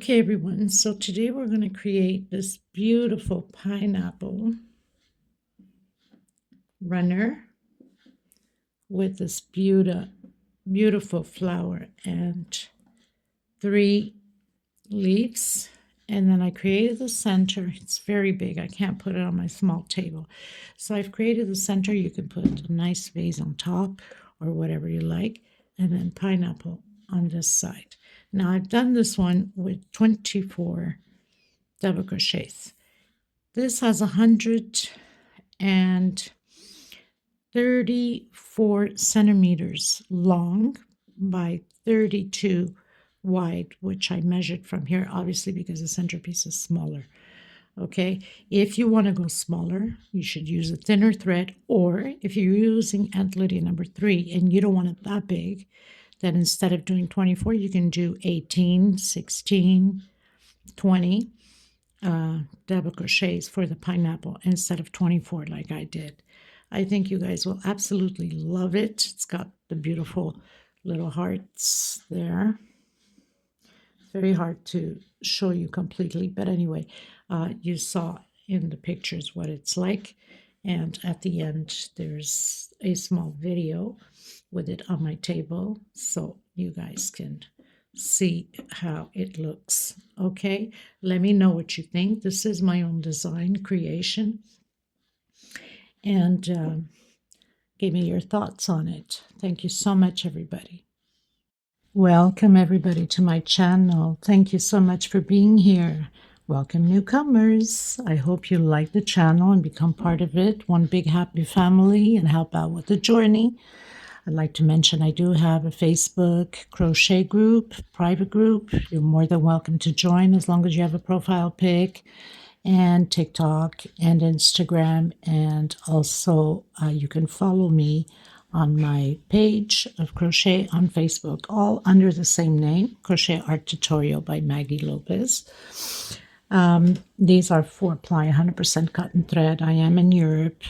Okay, everyone, so today we're going to create this beautiful pineapple runner with this beautiful flower and 3 leaves. And then I created the center. It's very big. I can't put it on my small table. So I've created the center. You can put a nice vase on top or whatever you like. And then pineapple on this side. Now I've done this one with 24 double crochets. This has 134 centimeters long by 32 wide, which I measured from here, obviously, because the centerpiece is smaller. Okay, if you want to go smaller, you should use a thinner thread, or if you're using Aunt Lydia number 3 and you don't want it that big, then instead of doing 24, you can do 18, 16, 20 double crochets for the pineapple instead of 24 like I did. I think you guys will absolutely love it. It's got the beautiful little hearts there. It's very hard to show you completely, but anyway, you saw in the pictures what it's like. And at the end, there's a small video with it on my table, so you guys can see how it looks. Okay, let me know what you think. This is my own design creation, and give me your thoughts on it. Thank you so much, everybody. Welcome everybody to my channel. Thank you so much for being here. Welcome newcomers. I hope you like the channel and become part of it, one big happy family, and help out with the journey. I'd like to mention I do have a Facebook crochet group, private group. You're more than welcome to join as long as you have a profile pic, and TikTok and Instagram. And also you can follow me on my page of crochet on Facebook, all under the same name, Crochet Art Tutorial by Maggie Lopez. These are 4-ply 100% cotton thread. I am in Europe,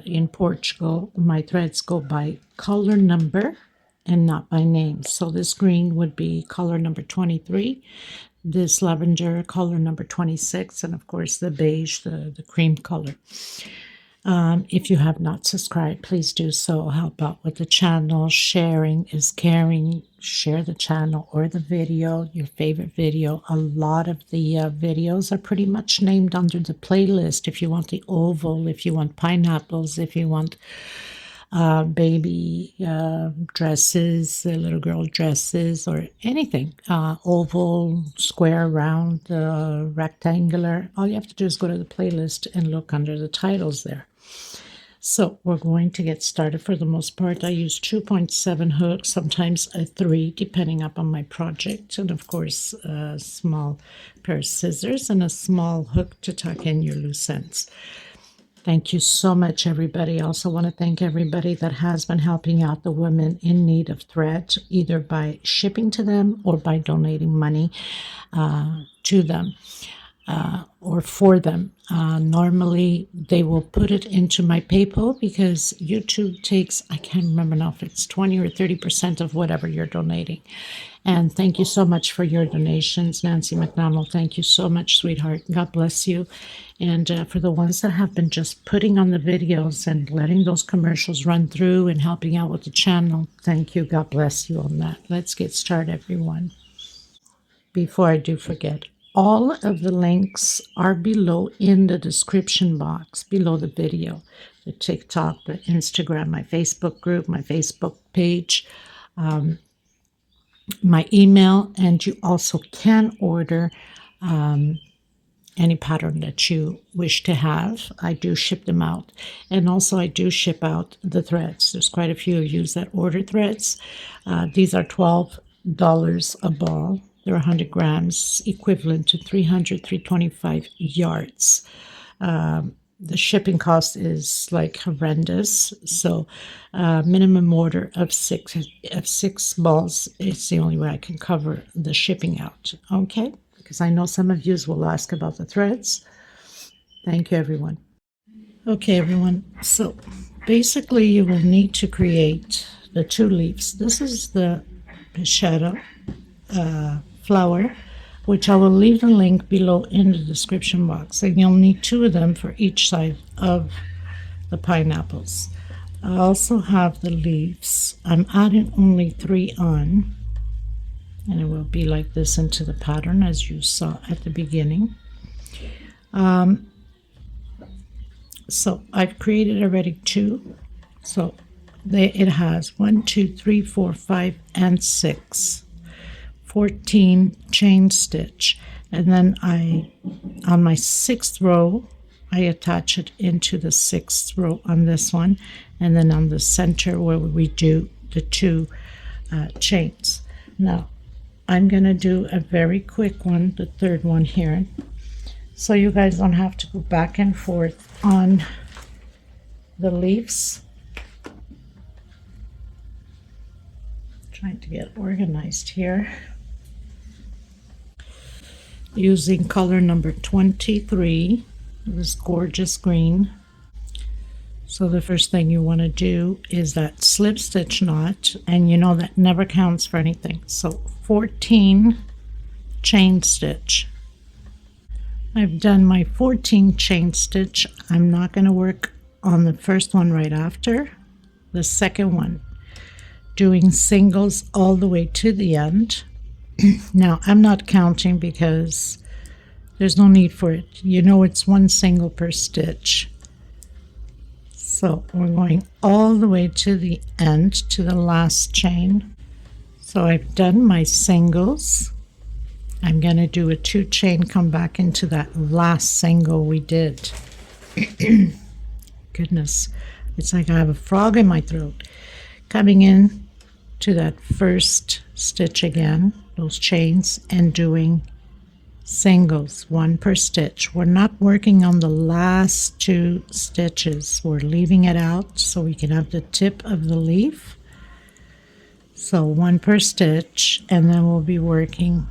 in Portugal. My threads go by color number and not by name. So this green would be color number 23, this lavender color number 26, and of course the beige, the cream color. If you have not subscribed, please do so. Help out with the channel. Sharing is caring. Share the channel or the video, your favorite video. A lot of the videos are pretty much named under the playlist. If you want the oval, if you want pineapples, if you want baby dresses, little girl dresses, or anything, oval, square, round, rectangular, all you have to do is go to the playlist and look under the titles there. So we're going to get started. For the most part, I use 2.7 hooks, sometimes a 3, depending upon my project, and of course a small pair of scissors and a small hook to tuck in your loose ends. Thank you so much, everybody. I also want to thank everybody that has been helping out the women in need of thread, either by shipping to them or by donating money to them or for them. Normally, they will put it into my PayPal because YouTube takes, I can't remember now if it's 20 or 30% of whatever you're donating. And thank you so much for your donations. Nancy McDonald, thank you so much, sweetheart. God bless you. And for the ones that have been just putting on the videos and letting those commercials run through and helping out with the channel, thank you. God bless you on that. Let's get started, everyone. Before I do forget, all of the links are below in the description box, below the video. The TikTok, the Instagram, my Facebook group, my Facebook page, my email, and you also can order any pattern that you wish to have. I do ship them out. And also I do ship out the threads. There's quite a few of you that order threads. These are $12 a ball. They're 100 grams, equivalent to 325 yards. The shipping cost is like horrendous. So minimum order of six balls. It's the only way I can cover the shipping out. Okay? Because I know some of you will ask about the threads. Thank you, everyone. Okay, everyone. So basically you will need to create the 2 leaves. This is the shadow flower which I will leave the link below in the description box, and you'll need 2 of them for each side of the pineapples. I also have the leaves. I'm adding only 3 on, and it will be like this into the pattern as you saw at the beginning. So I've created already 2. So it has 1, 2, 3, 4, 5, and 6. 14 chain stitch, and then on my 6th row I attach it into the 6th row on this one, and then on the center where we do the 2 chains. Now I'm going to do a very quick one, the 3rd one here, so you guys don't have to go back and forth on the leaves. Trying to get organized here. Using color number 23, this gorgeous green. So the first thing you want to do is that slip stitch knot, and you know that never counts for anything. So 14 chain stitch. I've done my 14 chain stitch. I'm not going to work on the first one right after. The second one, doing singles all the way to the end. Now I'm not counting because there's no need for it. You know it's 1 single per stitch. So we're going all the way to the end, to the last chain. So I've done my singles. I'm going to do a 2 chain, come back into that last single we did. Goodness, it's like I have a frog in my throat. Coming in to that first stitch again, those chains, and doing singles, 1 per stitch. We're not working on the last 2 stitches. We're leaving it out so we can have the tip of the leaf. So 1 per stitch, and then we'll be working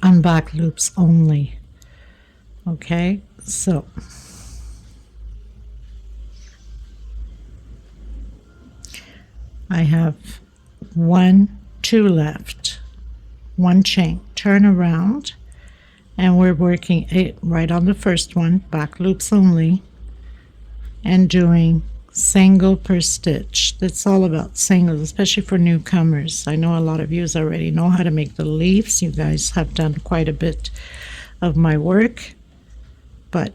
on back loops only. Okay, so I have 1, 2 left, 1 chain, turn around, and we're working it right on the first one, back loops only, and doing single per stitch. That's all about singles, especially for newcomers. I know a lot of you already know how to make the leaves. You guys have done quite a bit of my work, but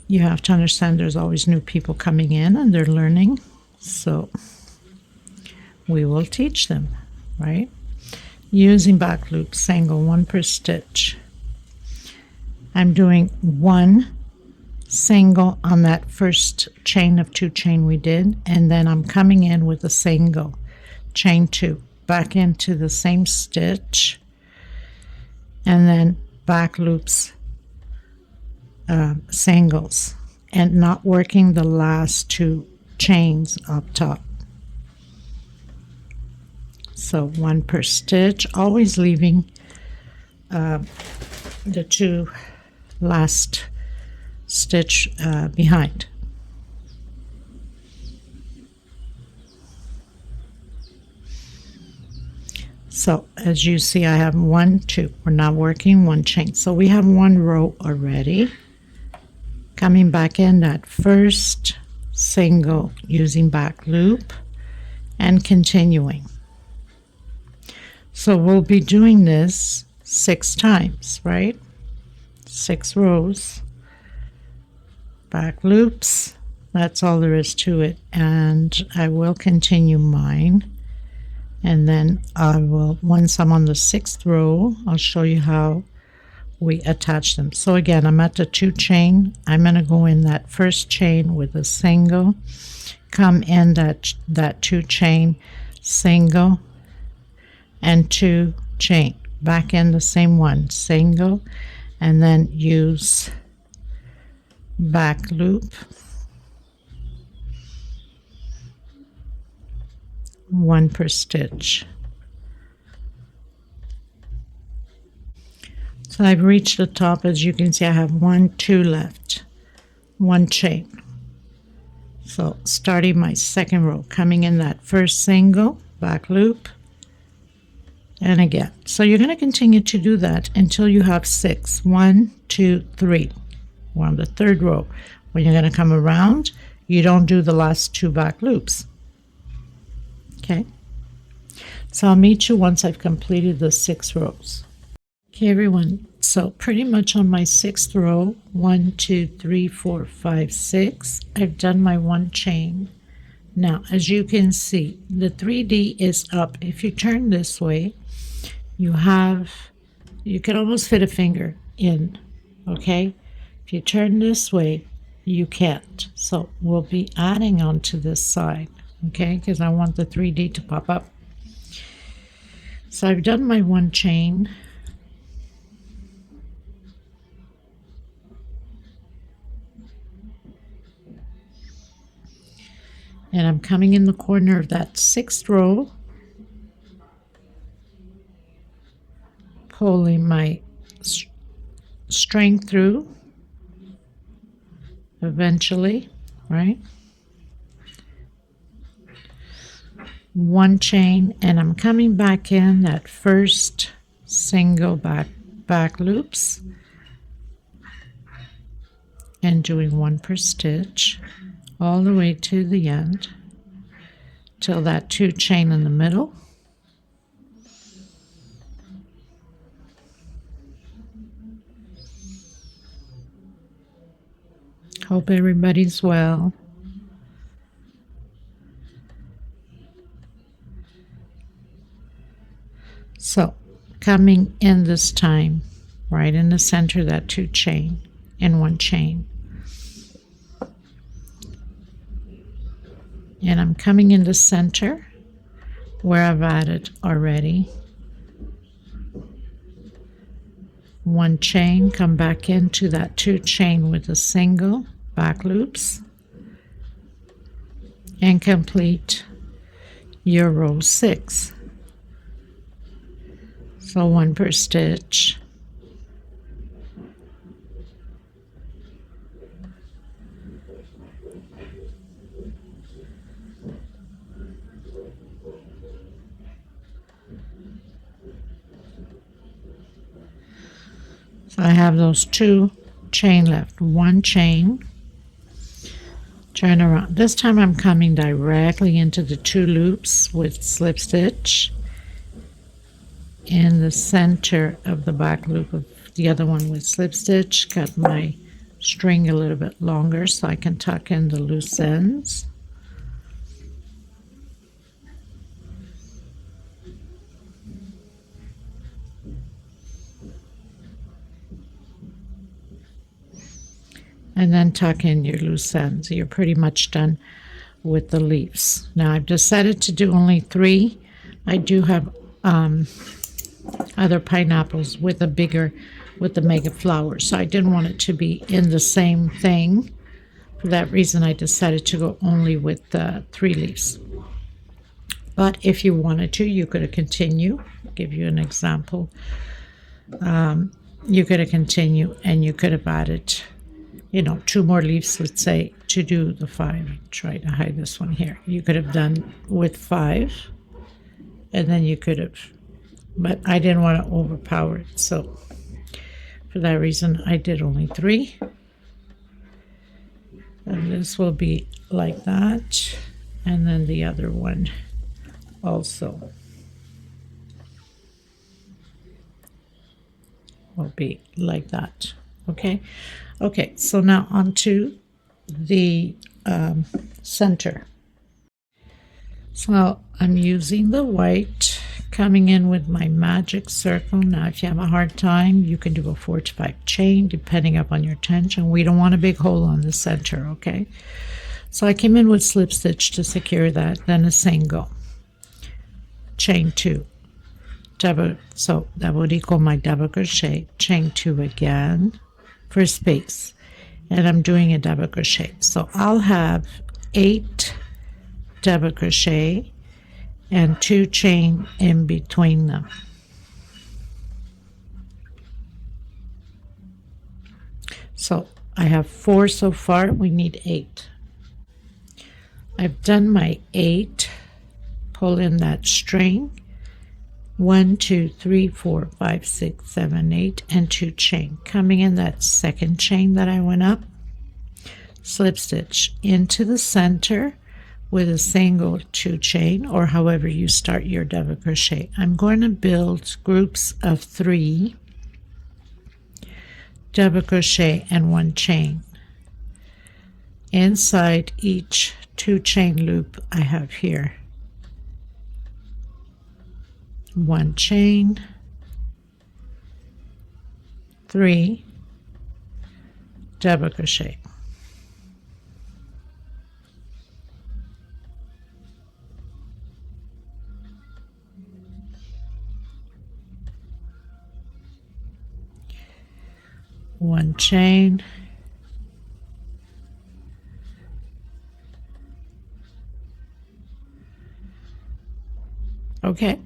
you have to understand there's always new people coming in and they're learning, so we will teach them, right? Using back loop, single, 1 per stitch. I'm doing 1 single on that first chain of 2 chain we did, and then I'm coming in with a single, chain 2, back into the same stitch, and then back loops, singles, and not working the last 2 chains up top. So 1 per stitch, always leaving the 2 last stitch behind. So as you see, I have 1, 2. We're not working 1 chain. So we have 1 row already. Coming back in that first single using back loop and continuing. So we'll be doing this 6 times, right? 6 rows, back loops, that's all there is to it. And I will continue mine, and then I will, once I'm on the 6th row, I'll show you how we attach them. So again, I'm at the 2 chain. I'm going to go in that first chain with a single, come in that 2 chain, single, and 2 chain, back in the same one, single, and then use back loop, 1 per stitch. So I've reached the top. As you can see, I have 1, 2 left, 1 chain. So starting my 2nd row, coming in that first single, back loop, and again. So you're going to continue to do that until you have 6. 1, 2, 3. We're on the 3rd row. When you're going to come around, you don't do the last 2 back loops. Okay, so I'll meet you once I've completed the 6 rows. Okay, everyone, so pretty much on my 6th row, 1, 2, 3, 4, 5, 6, I've done my 1 chain. Now, as you can see, the 3D is up. If you turn this way, you can almost fit a finger in, okay? If you turn this way, you can't. So we'll be adding on to this side, okay? Because I want the 3D to pop up. So I've done my 1 chain. And I'm coming in the corner of that 6th row, pulling my string through eventually, right? 1 chain, and I'm coming back in that first single back loops and doing 1 per stitch all the way to the end till that 2 chain in the middle. Hope everybody's well. So coming in this time, right in the center, that 2 chain and 1 chain. And I'm coming in the center where I've added already 1 chain, come back into that 2 chain with a single back loops, and complete your row 6. So 1 per stitch. So I have those 2 chain left. 1 chain, turn around. This time I'm coming directly into the 2 loops with slip stitch in the center of the back loop of the other one with slip stitch. Cut my string a little bit longer so I can tuck in the loose ends. And then tuck in your loose ends. You're pretty much done with the leaves. Now I've decided to do only 3. I do have other pineapples with the mega flowers, so I didn't want it to be in the same thing. For that reason, I decided to go only with the 3 leaves. But if you wanted to, you could have continued. I'll give you an example. You could have continued, and you could have added 2 more leaves, let's say, to do the 5. Try to hide this one here. You could have done with 5, and then you could have, but I didn't want to overpower it, so for that reason I did only 3. And this will be like that, and then the other one also will be like that. Okay, so now onto the center. So I'm using the white, coming in with my magic circle. Now if you have a hard time, you can do a 4 to 5 chain depending upon your tension. We don't want a big hole on the center, okay? So I came in with slip stitch to secure that, then a single, chain 2, double, so that would equal my double crochet, chain 2 again for space, and I'm doing a double crochet. So I'll have 8 double crochet and 2 chain in between them. So I have 4 so far, we need 8. I've done my 8, pull in that string, 1, 2, 3, 4, 5, 6, 7, 8, and 2 chain. Coming in that second chain that I went up, slip stitch into the center with a single 2 chain, or however you start your double crochet. I'm going to build groups of 3 double crochet and 1 chain inside each 2 chain loop I have here. 1 chain, 3 double crochet. One chain, okay,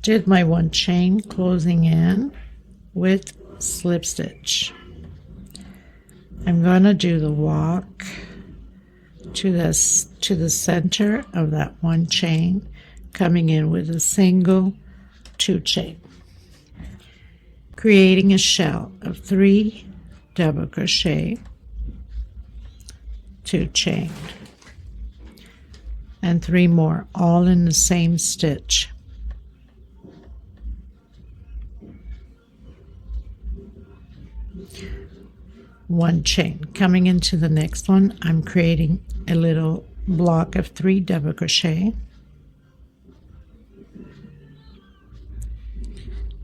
did my 1 chain, closing in with slip stitch. I'm going to do the walk to the center of that 1 chain, coming in with a single 2 chain, creating a shell of 3 double crochet, 2 chain, and 3 more, all in the same stitch. One chain. Coming into the next one, I'm creating a little block of 3 double crochet,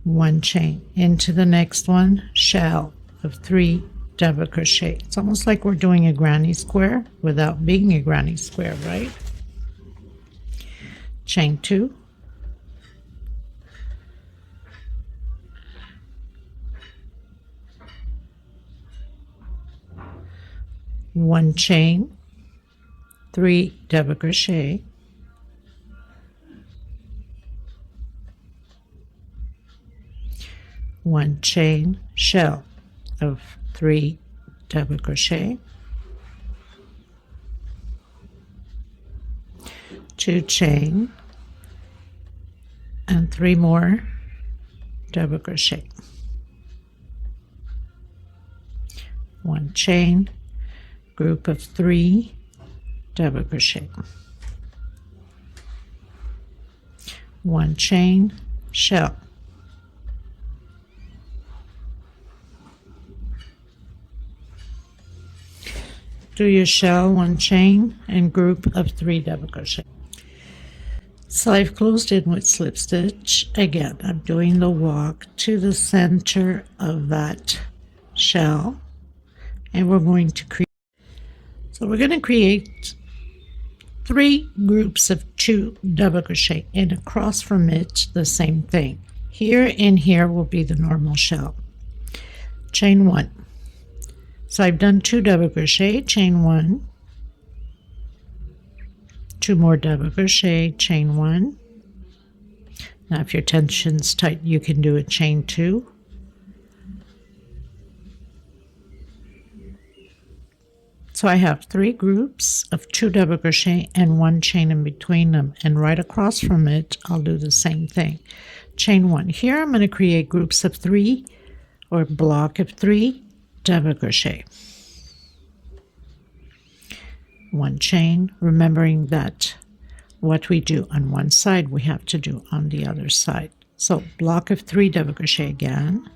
1 chain. Into the next one, shell of 3 double crochet. It's almost like we're doing a granny square without being a granny square, right? Chain 2, one chain, 3 double crochet, 1 chain, shell of 3 double crochet, 2 chain, and 3 more double crochet, 1 chain, group of 3 double crochet, 1 chain, shell, do your shell, 1 chain, and group of 3 double crochet. So I've closed in with slip stitch. Again, I'm doing the walk to the center of that shell, and we're going to create 3 groups of 2 double crochet, and across from it the same thing. Here and here will be the normal shell. Chain 1. So I've done 2 double crochet, chain 1, 2 more double crochet, chain 1. Now if your tension's tight, you can do a chain 2. So I have 3 groups of 2 double crochet and 1 chain in between them, and right across from it I'll do the same thing. Chain 1. Here I'm going to create groups of 3 or block of 3 double crochet, 1 chain, remembering that what we do on one side we have to do on the other side. So block of 3 double crochet again,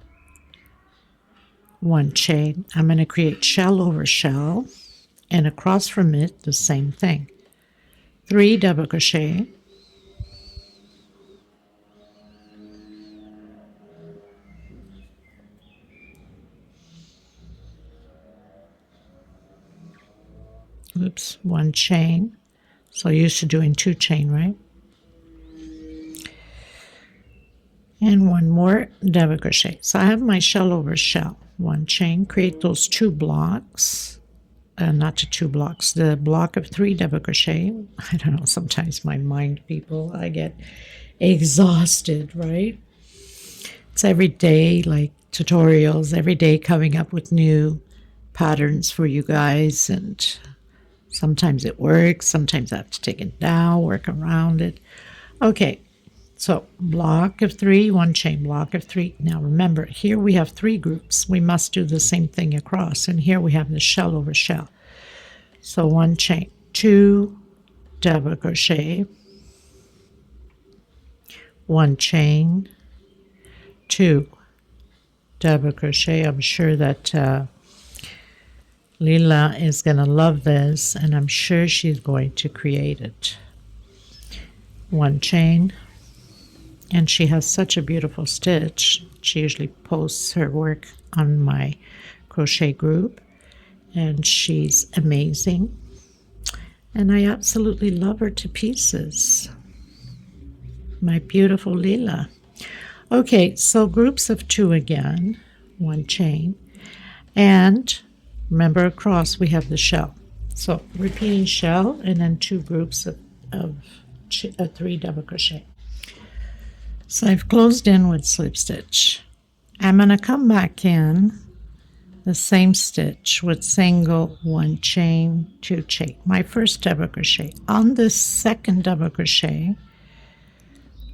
1 chain. I'm going to create shell over shell, and across from it the same thing, 3 double crochet, oops, 1 chain. So used to doing 2 chain, right? And 1 more double crochet. So I have my shell over shell, 1 chain, create those 2 blocks, not the 2 blocks, the block of 3 double crochet. I don't know, sometimes my mind, people, I get exhausted, right? It's every day, like tutorials, every day coming up with new patterns for you guys, and sometimes it works, sometimes I have to take it down, work around it. Okay, So block of 3, 1 chain, block of 3. Now remember, here we have 3 groups. We must do the same thing across, and here we have the shell over shell. So 1 chain, 2 double crochet, 1 chain, 2 double crochet. I'm sure that Lila is going to love this, and I'm sure she's going to create it. 1 chain, and she has such a beautiful stitch. She usually posts her work on my crochet group, and she's amazing, and I absolutely love her to pieces. My beautiful Lila. Okay, so groups of 2 again, 1 chain, and remember across we have the shell. So repeating shell and then 2 groups of 3 double crochet. So I've closed in with slip stitch. I'm going to come back in the same stitch with single, 1 chain, 2 chain. My first double crochet. On this second double crochet,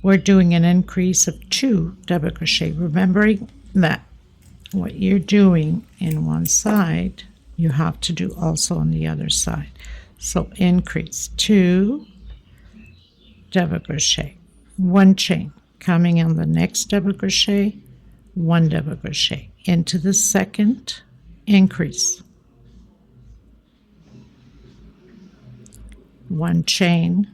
we're doing an increase of 2 double crochet, remembering that what you're doing in one side, you have to do also on the other side. So increase 2 double crochet, 1 chain, coming in the next double crochet, 1 double crochet, into the second, increase, 1 chain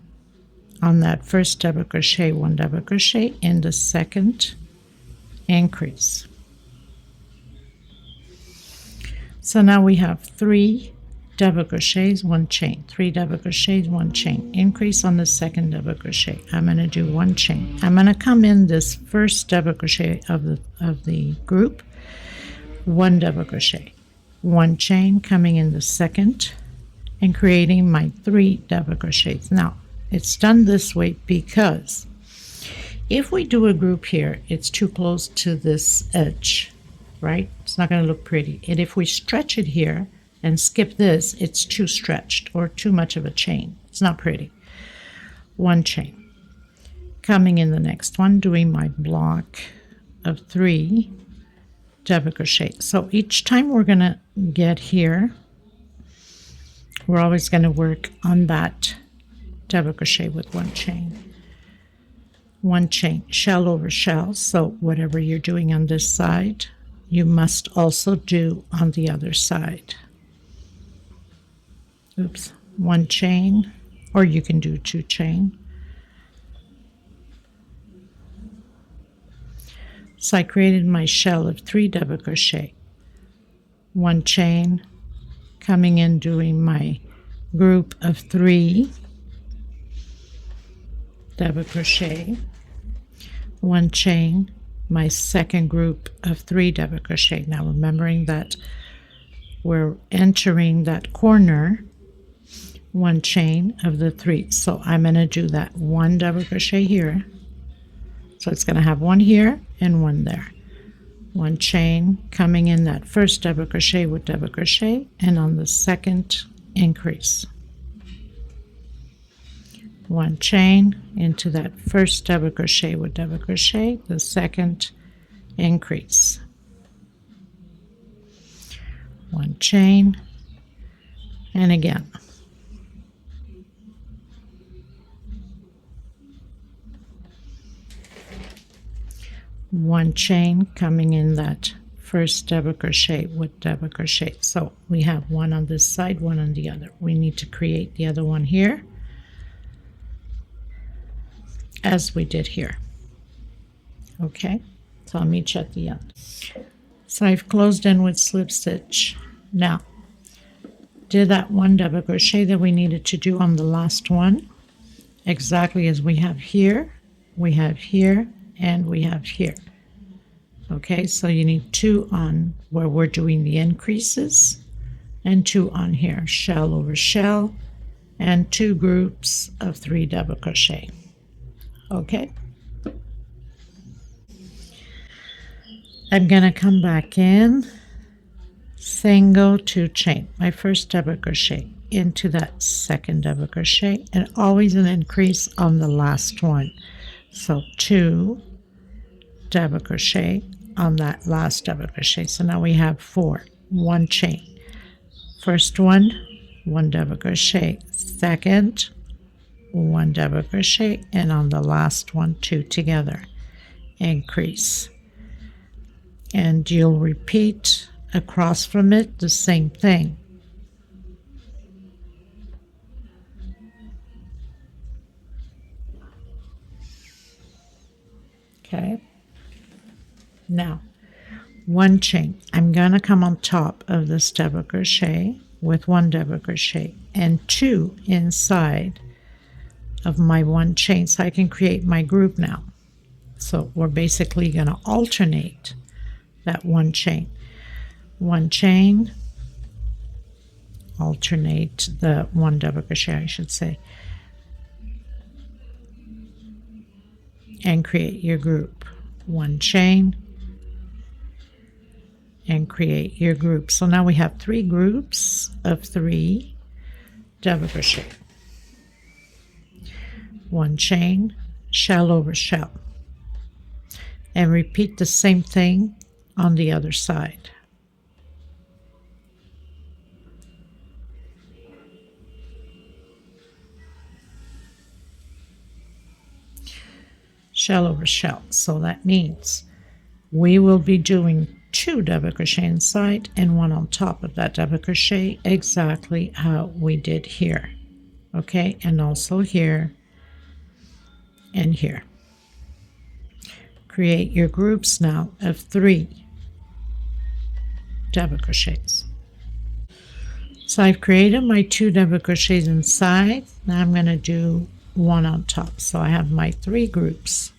on that first double crochet, 1 double crochet, in the second, increase. So now we have 3 double crochets, 1 chain, 3 double crochets, 1 chain, increase on the second double crochet. I'm going to do 1 chain. I'm going to come in this first double crochet of the group, 1 double crochet, 1 chain, coming in the second, and creating my 3 double crochets. Now it's done this way because if we do a group here, it's too close to this edge, right? It's not going to look pretty. And if we stretch it here and skip this, it's too stretched or too much of a chain. It's not pretty. 1 chain, coming in the next one, doing my block of 3 double crochet. So each time we're going to get here, we're always going to work on that double crochet with 1 chain. 1 chain, shell over shell. So whatever you're doing on this side, you must also do on the other side. Oops, 1 chain, or you can do 2 chain. So I created my shell of 3 double crochet, 1 chain, coming in, doing my group of 3 double crochet, 1 chain, my second group of 3 double crochet. Now remembering that we're entering that corner, 1 chain of the 3. So I'm going to do that 1 double crochet here. So it's going to have 1 here and 1 there. 1 chain, coming in that first double crochet with double crochet, and on the second, increase. 1 chain into that first double crochet with double crochet, the second, increase. 1 chain, and again. 1 chain, coming in that first double crochet with double crochet. So we have 1 on this side, 1 on the other. We need to create the other one here, as we did here. Okay, so I'll meet you at the end. So I've closed in with slip stitch. Now did that 1 double crochet that we needed to do on the last one, exactly as we have here, we have here, and we have here. Okay, so you need 2 on where we're doing the increases, and 2 on here, shell over shell, and 2 groups of 3 double crochet. Okay, I'm gonna come back in, single, 2 chain, my first double crochet into that second double crochet, and always an increase on the last one. So 2 double crochet on that last double crochet. So now we have 4, 1 chain. First one, 1 double crochet. Second, 1 double crochet, and on the last one, 2 together. Increase. And you'll repeat across from it the same thing. Okay. Now, 1 chain. I'm going to come on top of this double crochet with 1 double crochet and 2 inside of my 1 chain, so I can create my group now. So we're basically going to alternate that 1 chain. 1 chain, alternate the 1 double crochet, I should say, and create your group. 1 chain and create your group. So now we have 3 groups of 3 double crochet. 1 chain, shell over shell, and repeat the same thing on the other side. Shell over shell. So that means we will be doing 2 double crochet inside and 1 on top of that double crochet, exactly how we did here. Okay, and also here and here. Create your groups now of 3 double crochets. So I've created my 2 double crochets inside. Now I'm going to do 1 on top. So I have my 3 groups.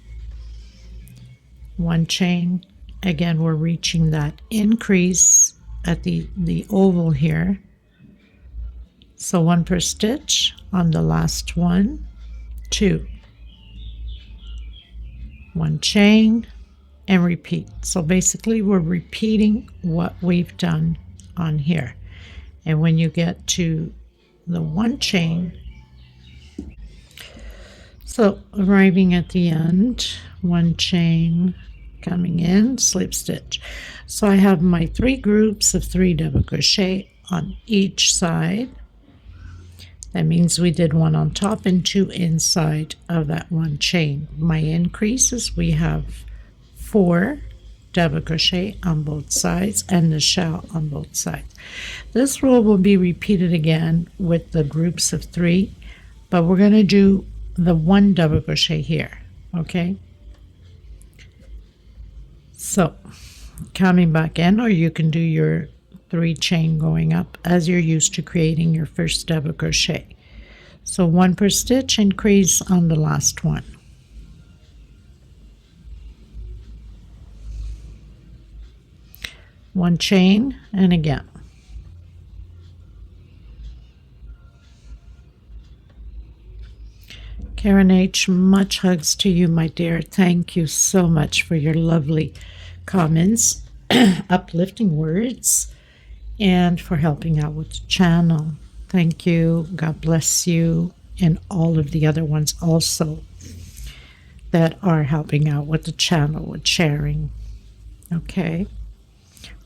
1 chain. Again, we're reaching that increase at the oval here. So 1 per stitch on the last one, 2. 1 chain and repeat. So basically we're repeating what we've done on here. And when you get to the 1 chain, so arriving at the end, 1 chain, coming in, slip stitch. So I have my 3 groups of 3 double crochet on each side. That means we did 1 on top and 2 inside of that 1 chain. My increases, we have 4 double crochet on both sides and the shell on both sides. This row will be repeated again with the groups of 3, but we're going to do the 1 double crochet here. Okay, so coming back in, or you can do your 3 chain going up as you're used to creating your first double crochet. So 1 per stitch, increase on the last one. One chain, and again. Karen H., much hugs to you, my dear. Thank you so much for your lovely comments, uplifting words, and for helping out with the channel. Thank you. God bless you, and all of the other ones also that are helping out with the channel, with sharing, okay,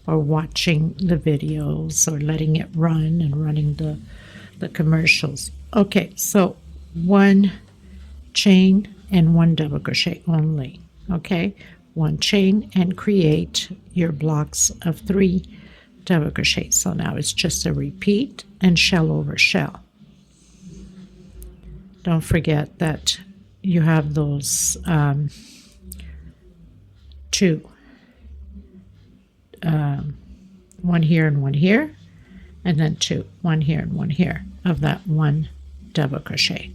or watching the videos, or letting it run and running the commercials. Okay, so 1 chain and 1 double crochet only. Okay, 1 chain and create your blocks of 3 double crochet. So now it's just a repeat and shell over shell. Don't forget that you have those 2, 1 here and 1 here, and then 2, 1 here and 1 here of that 1 double crochet.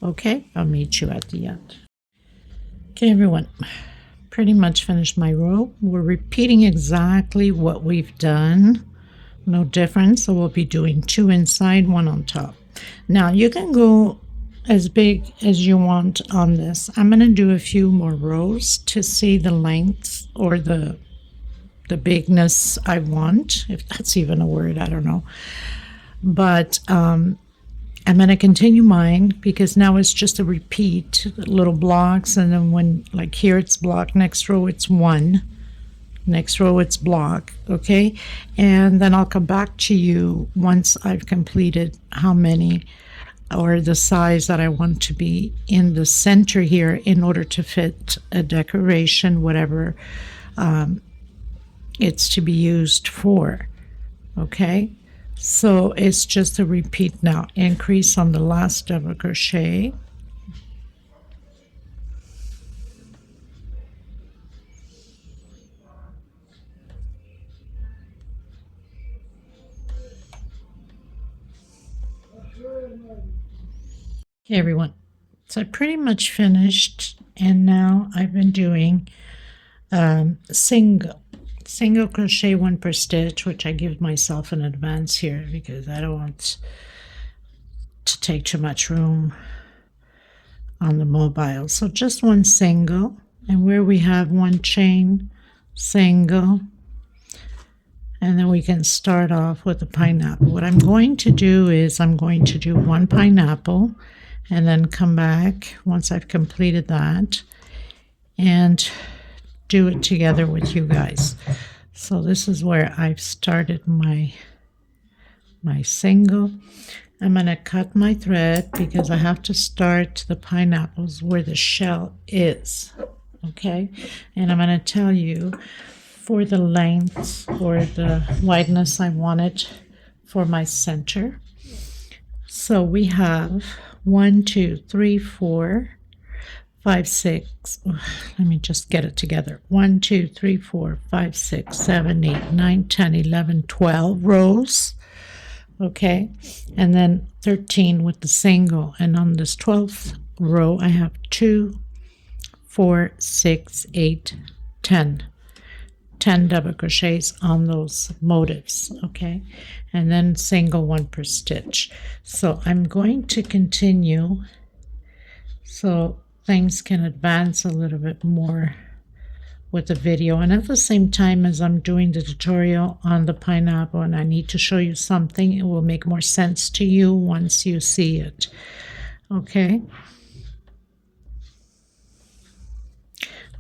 Okay, I'll meet you at the end. Okay, everyone, pretty much finished my row. We're repeating exactly what we've done, no difference. So we'll be doing 2 inside, 1 on top. Now you can go as big as you want on this. I'm going to do a few more rows to see the length or the bigness I want, if that's even a word, I don't know. But I'm going to continue mine because now it's just a repeat, little blocks, and then when, like here it's block, next row it's one, next row it's block, okay? And then I'll come back to you once I've completed how many or the size that I want to be in the center here in order to fit a decoration, whatever it's to be used for, okay? So it's just a repeat now. Increase on the last double crochet. Okay, everyone. So I pretty much finished, and now I've been doing single crochet one per stitch, which I give myself in advance here because I don't want to take too much room on the mobile. So just one single, and where we have one chain, single, and then we can start off with a pineapple. What I'm going to do is I'm going to do one pineapple and then come back once I've completed that and do it together with you guys. So this is where I've started my single. I'm going to cut my thread because I have to start the pineapples where the shell is, okay? And I'm going to tell you for the length or the wideness I want it for my center. So we have 1, 2, 3, 4, 5, 6. Let me just get it together. 1, 2, 3, 4, 5, 6, 7, 8, 9, 10, 11, 12 rows. Okay, and then 13 with the single. And on this 12th row, I have 2, 4, 6, 8, 10. 10 double crochets on those motifs, okay, and then single one per stitch. So I'm going to continue so things can advance a little bit more with the video, and at the same time as I'm doing the tutorial on the pineapple and I need to show you something, it will make more sense to you once you see it, okay?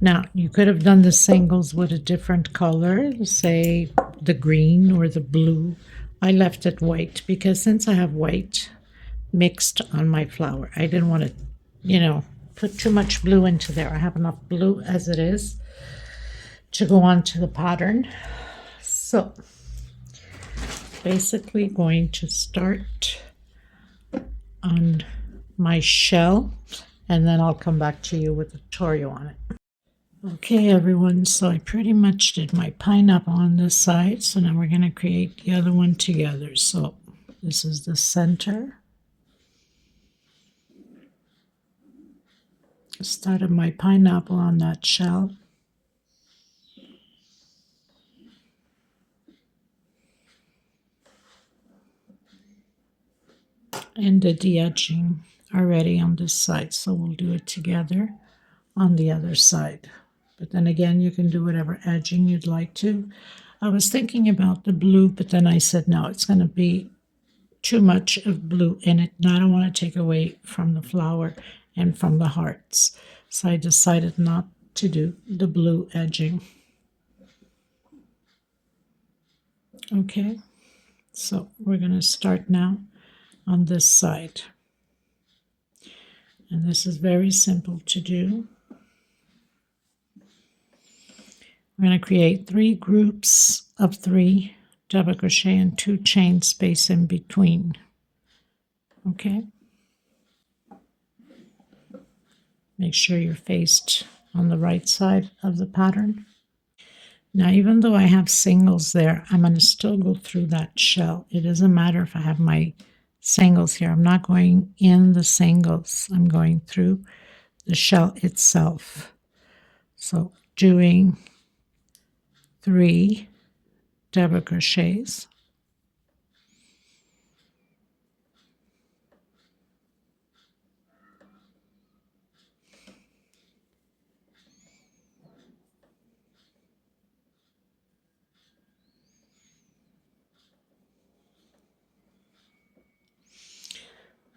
Now, you could have done the singles with a different color, say the green or the blue. I left it white because since I have white mixed on my flower, I didn't want to, put too much blue into there. I have enough blue as it is to go on to the pattern. So, basically going to start on my shell, and then I'll come back to you with a tutorial on it. Okay, everyone, so I pretty much did my pineapple on this side, so now we're going to create the other one together. So this is the center. Started my pineapple on that shell. And did the edging already on this side, so we'll do it together on the other side. But then again, you can do whatever edging you'd like to. I was thinking about the blue, but then I said, no, it's going to be too much of blue in it. And I don't want to take away from the flower and from the hearts. So I decided not to do the blue edging. Okay, so we're going to start now on this side. And this is very simple to do. We're going to create 3 groups of 3 double crochet and 2 chain space in between. Okay. Make sure you're faced on the right side of the pattern. Now, even though I have singles there, I'm going to still go through that shell. It doesn't matter if I have my singles here. I'm not going in the singles. I'm going through the shell itself. So doing 3 double crochets,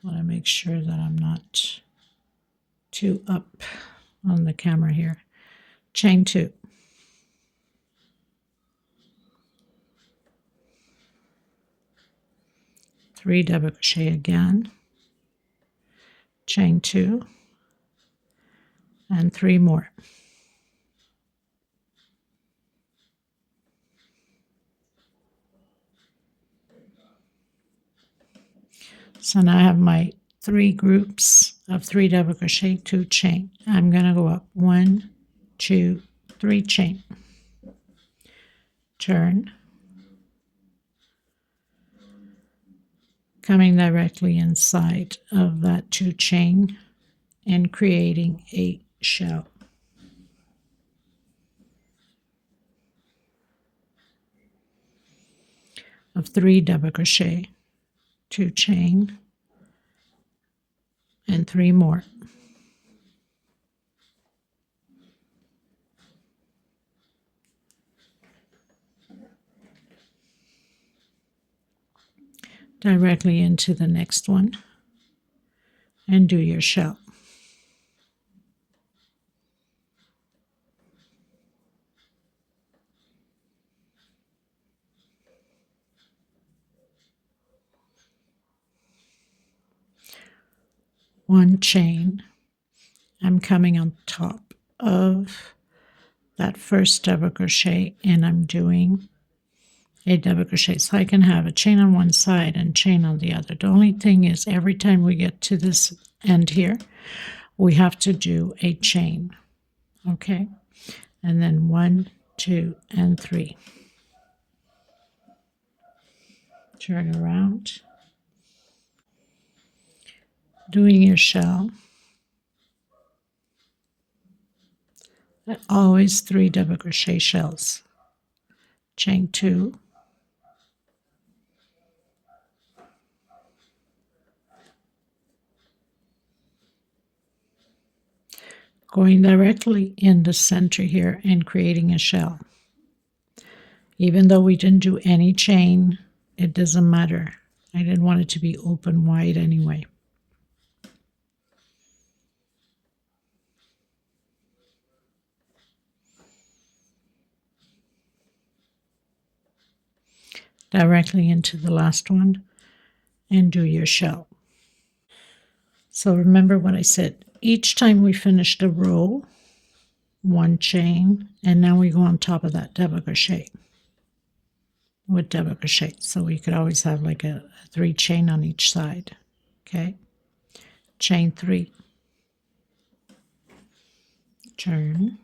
I want to make sure that I'm not too up on the camera here. Chain 2. Three double crochet again, chain 2, and 3 more. So now I have my 3 groups of 3 double crochet, 2 chain. I'm going to go up 1, 2, 3 chain, turn, coming directly inside of that 2 chain and creating a shell of 3 double crochet, 2 chain, and 3 more. Directly into the next one and do your shell. One chain. I'm coming on top of that first double crochet and I'm doing a double crochet, so I can have a chain on one side and chain on the other. The only thing is every time we get to this end here we have to do a chain, okay, and then 1, 2, and 3. Turn around, doing your shell, always 3 double crochet shells, chain 2, going directly in the center here and creating a shell. Even though we didn't do any chain, it doesn't matter. I didn't want it to be open wide anyway. Directly into the last one and do your shell. So remember what I said. Each time we finish the row, 1 chain, and now we go on top of that double crochet with double crochet. So we could always have like a 3 chain on each side. Okay, chain 3, turn.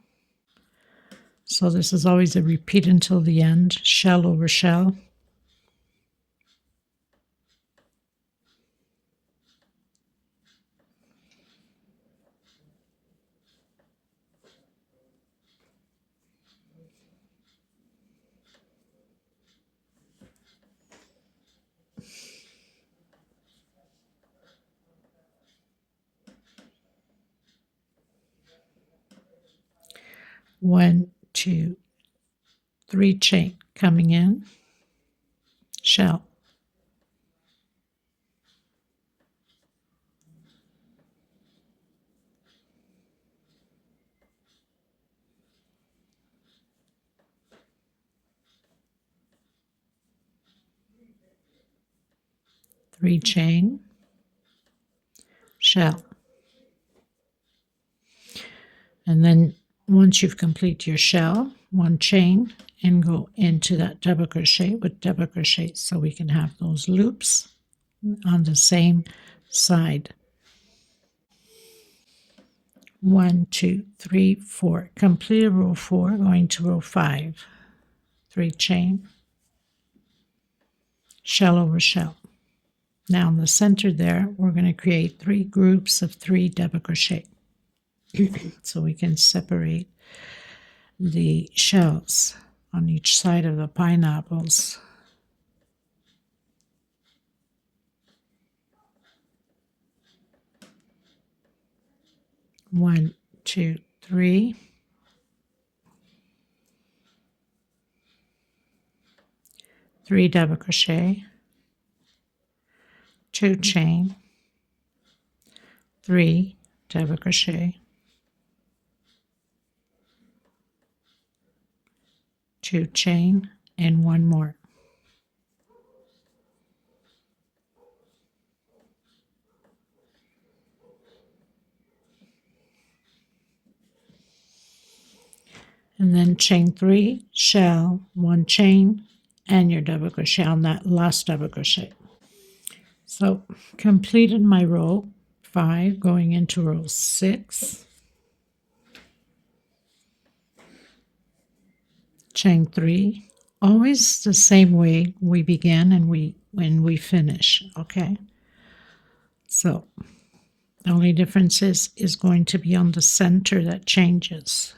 So this is always a repeat until the end, shell over shell. One, 2, 3 chain coming in, shell, 3 chain, shell, and then once you've completed your shell, 1 chain and go into that double crochet with double crochet so we can have those loops on the same side. 1, 2, 3, 4. Complete row 4, going to row 5. 3 chain, shell over shell. Now in the center there, we're going to create 3 groups of 3 double crochet. So we can separate the shells on each side of the pineapples. One, 2, 3. 3 double crochet, 2 chain, 3 double crochet, 2 chain, and 1 more. And then chain 3, shell, 1 chain, and your double crochet on that last double crochet. So completed my row 5, going into row 6, chain 3, always the same way we begin and when we finish, okay? So the only difference is going to be on the center that changes.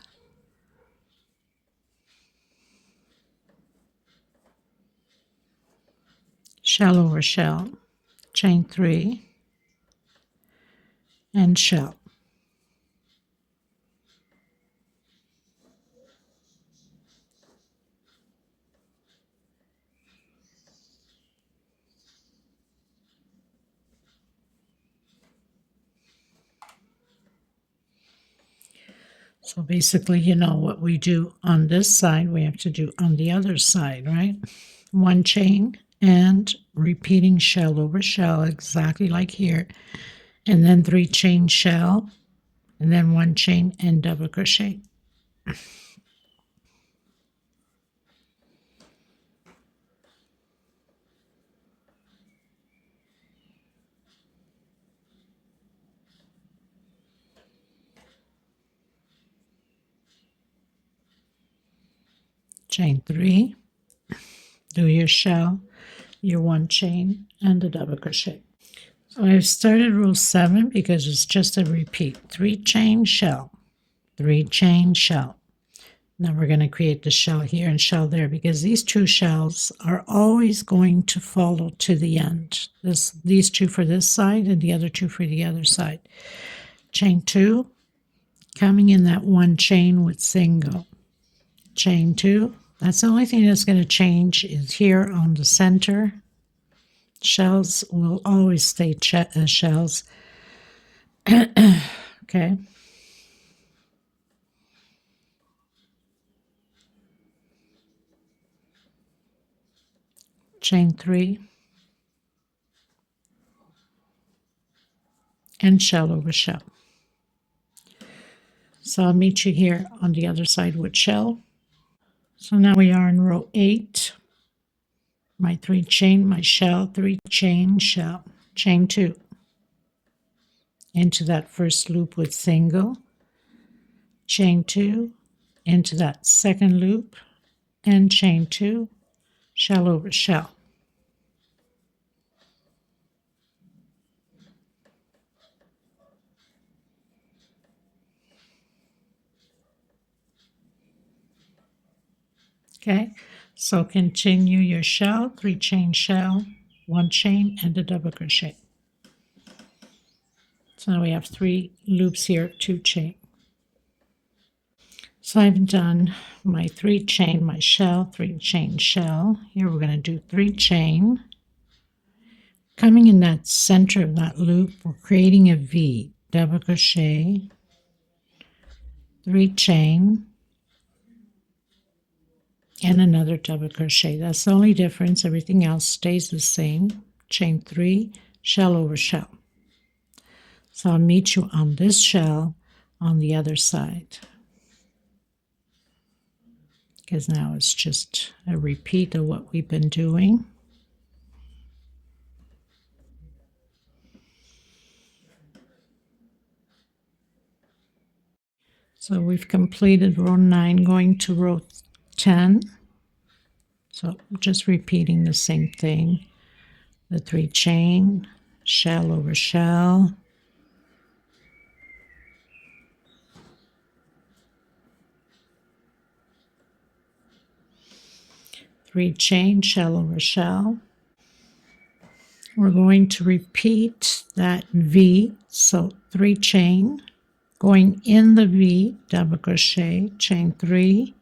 Shell over shell, chain 3, and shell. So basically, you know, what we do on this side, we have to do on the other side, right? 1 chain and repeating shell over shell, exactly like here. And then 3 chain shell, and then 1 chain and double crochet. Chain 3, do your shell, your 1 chain, and a double crochet. So I've started row 7 because it's just a repeat. 3 chain shell, 3 chain shell. Now we're going to create the shell here and shell there because these 2 shells are always going to follow to the end. These 2 for this side and the other 2 for the other side. Chain 2, coming in that 1 chain with single. Chain 2, that's the only thing that's going to change is here on the center. Shells will always stay shells. Okay. Chain 3, and shell over shell. So I'll meet you here on the other side with shell. So now we are in row 8. My 3 chain, my shell, 3 chain, shell, chain 2. Into that first loop with single, chain 2, into that second loop, and chain 2, shell over shell. Okay, so continue your shell, 3 chain shell, 1 chain, and a double crochet. So now we have 3 loops here, 2 chain. So I've done my 3 chain, my shell, 3 chain shell. Here we're going to do 3 chain. Coming in that center of that loop, we're creating a V, double crochet, 3 chain, and another double crochet. That's the only difference. Everything else stays the same. Chain 3, shell over shell. So I'll meet you on this shell on the other side, because now it's just a repeat of what we've been doing. So we've completed row 9, going to row 10. So just repeating the same thing. The 3 chain, shell over shell, 3 chain, shell over shell. We're going to repeat that V, so 3 chain, going in the V, double crochet, chain 3,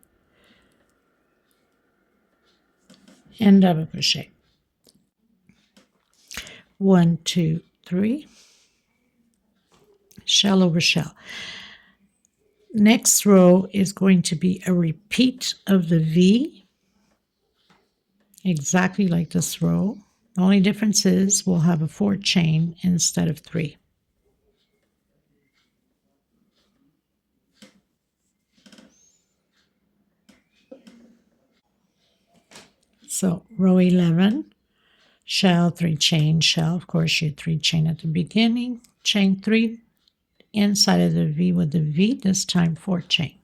and double crochet. 1, 2, 3. shell over shell. Next row is going to be a repeat of the V, exactly like this row. The only difference is we'll have a 4 chain instead of 3. So row 11, shell, 3 chain, shell. Of course, you 3 chain at the beginning, chain 3 inside of the V with the V, this time 4 chain.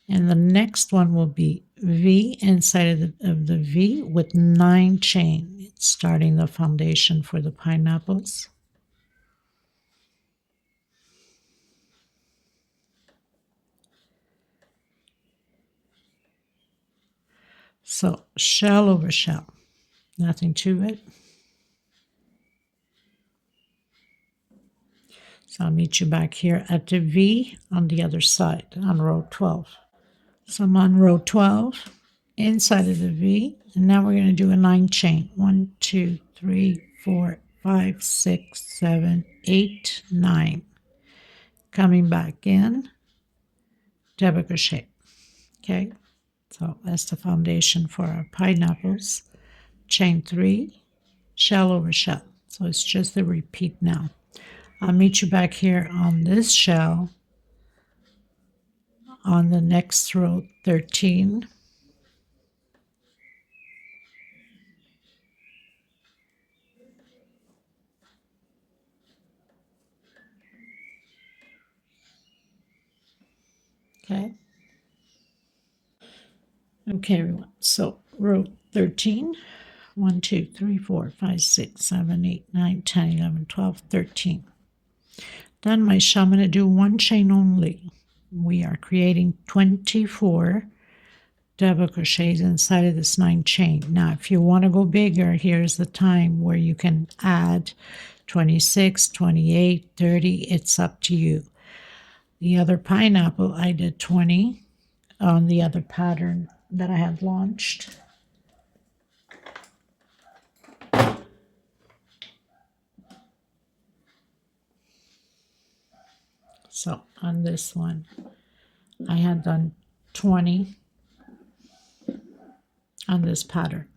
And the next one will be V inside of the V with 9 chain. It's starting the foundation for the pineapples. So shell over shell, nothing to it. So I'll meet you back here at the V on the other side on row 12. So I'm on row 12 inside of the V, and now we're going to do a 9 chain. 1, 2, 3, 4, 5, 6, 7, 8, 9. Coming back in, double crochet. Okay, so that's the foundation for our pineapples. Chain 3, shell over shell. So it's just a repeat now. I'll meet you back here on this shell on the next row 13. Okay. Okay, everyone. So row 13. 1, 2, 3, 4, 5, 6, 7, 8, 9, 10, 11, 12, 13. Then my shell, I'm going to do 1 chain only. We are creating 24 double crochets inside of this 9 chain. Now, if you want to go bigger, here's the time where you can add 26, 28, 30. It's up to you. The other pineapple, I did 20 on the other pattern that I had launched. So on this one, I had done 20 on this pattern.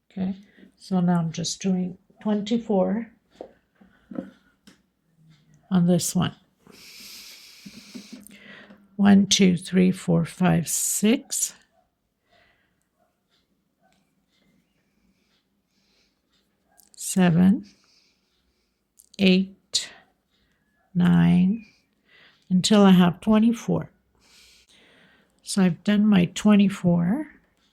Okay, so now I'm just doing 24 on this one. 1, 2, 3, 4, 5, 6. 7, 8, 9, until I have 24. So I've done my 24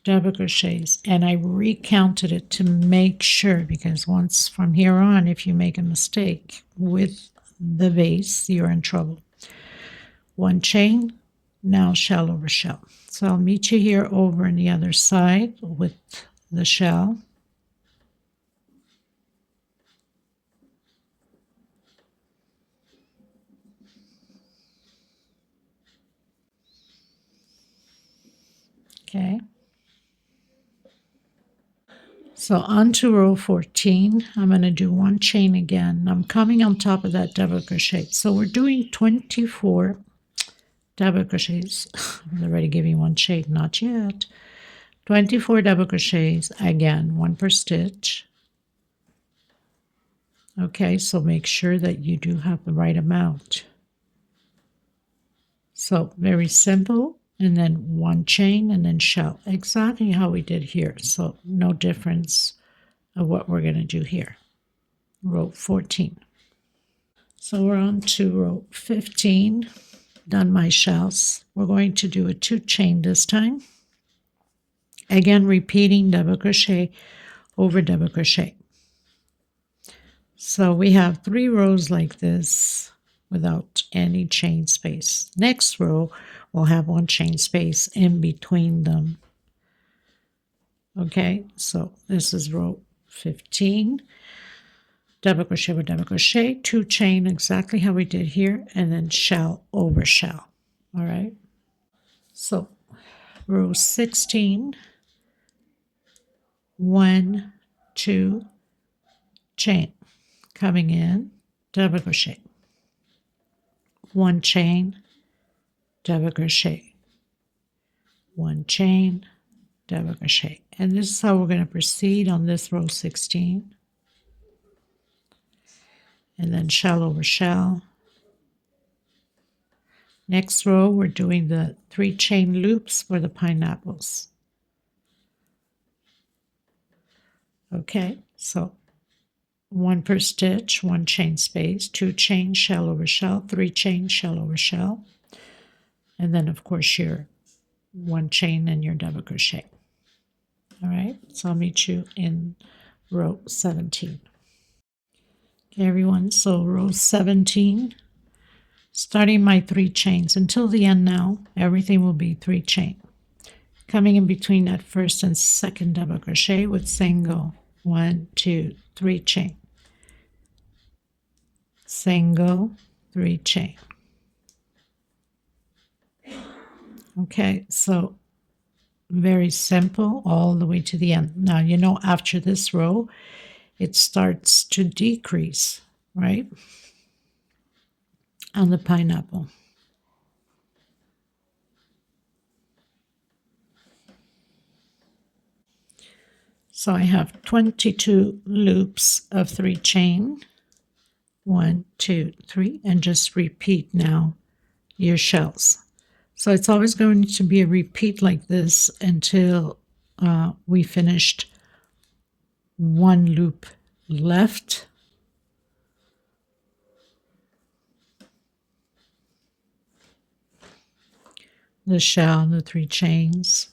double crochets, and I recounted it to make sure, because once from here on, if you make a mistake with the vase, you're in trouble. 1 chain, now shell over shell. So I'll meet you here over on the other side with the shell. Okay. So on to row 14, I'm going to do 1 chain again. I'm coming on top of that double crochet. So we're doing 24 double crochets. I'm already giving 1 chain, not yet. 24 double crochets, again, 1 per stitch. Okay, so make sure that you do have the right amount. So very simple, and then 1 chain and then shell, exactly how we did here. So no difference of what we're going to do here. Row 14. So we're on to row 15. Done my shells. We're going to do a 2 chain this time. Again, repeating double crochet over double crochet. So we have 3 rows like this without any chain space. Next row will have 1 chain space in between them. Okay, so this is row 15. Double crochet over double crochet, 2 chain, exactly how we did here, and then shell over shell. All right, so row 16, 1, 2, chain. coming in, double crochet, 1 chain, double crochet, 1 chain, double crochet. And this is how we're going to proceed on this row 16. And then shell over shell. Next row, we're doing the 3 chain loops for the pineapples. Okay, so 1 per stitch, 1 chain space, 2 chain, shell over shell, 3 chain, shell over shell, and then of course your 1 chain and your double crochet. All right, so I'll meet you in row 17. Okay, everyone, so row 17, starting my 3 chains until the end now, everything will be 3 chain. Coming in between that first and second double crochet with single, 1, 2, 3 chain, single, 3 chain. Okay, so very simple all the way to the end. Now, you know, after this row, it starts to decrease, right, on the pineapple. So I have 22 loops of 3 chain, 1, 2, 3, and just repeat now your shells. So it's always going to be a repeat like this until we finished 1 loop left. The shell, the 3 chains.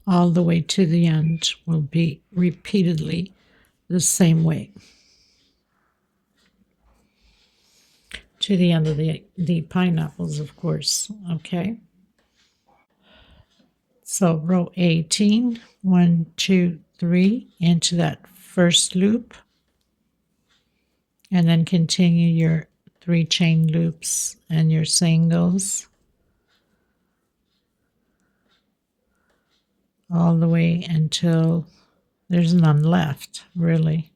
All the way to the end will be repeatedly the same way. To the end of the pineapples, of course, okay? So row 18, 1, 2, 3, into that first loop, and then continue your 3 chain loops and your singles all the way until there's none left, really.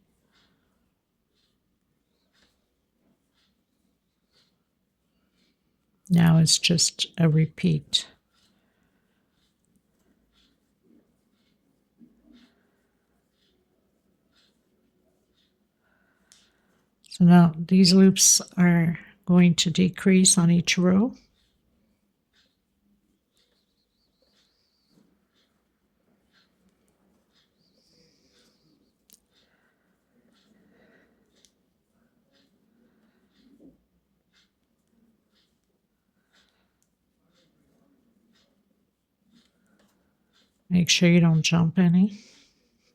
Now it's just a repeat. So now these loops are going to decrease on each row. Make sure you don't jump any.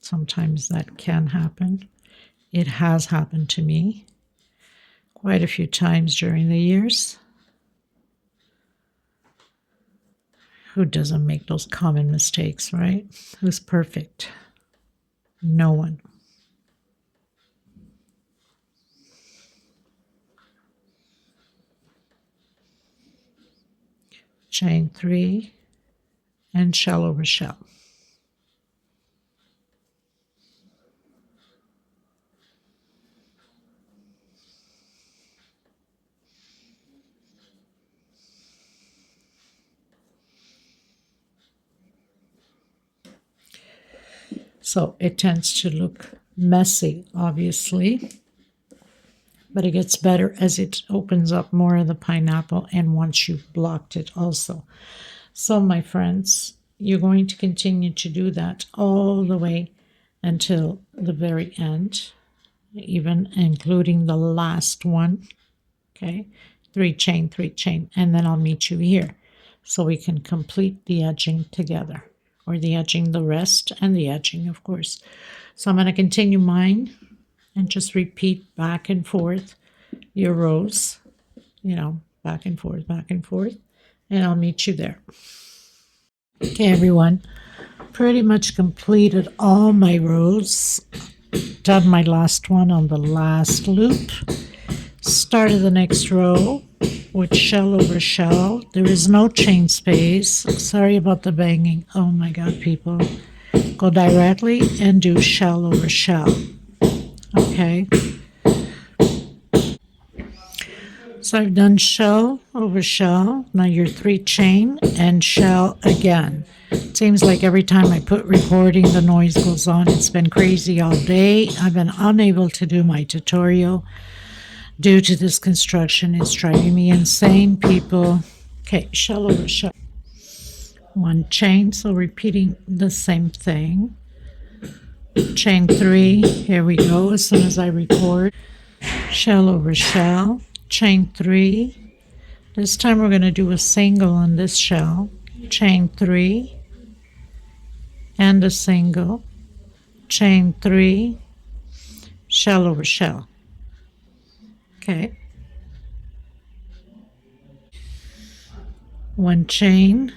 Sometimes that can happen. It has happened to me quite a few times during the years. Who doesn't make those common mistakes, right? Who's perfect? No one. Chain 3 and shell over shell. So it tends to look messy, obviously, but it gets better as it opens up more of the pineapple and once you've blocked it also. So my friends, you're going to continue to do that all the way until the very end, even including the last one. Okay, 3 chain, 3 chain, and then I'll meet you here so we can complete the edging together, or the edging, the rest, and the edging, of course. So I'm going to continue mine and just repeat back and forth your rows, you know, back and forth, and I'll meet you there. Okay, everyone, pretty much completed all my rows. Done my last one on the last loop. Started the next row with shell over shell. There is no chain space. Sorry about the banging. Oh my god, people. Go directly and do shell over shell. Okay. So I've done shell over shell. Now your 3 chain and shell again. It seems like every time I put recording, the noise goes on. It's been crazy all day. I've been unable to do my tutorial due to this construction. It's driving me insane, people. Okay, shell over shell. 1 chain, so repeating the same thing. Chain 3, here we go, as soon as I record. Shell over shell, chain 3. This time we're going to do a single on this shell. Chain 3 and a single. Chain 3, shell over shell. Okay. 1 chain,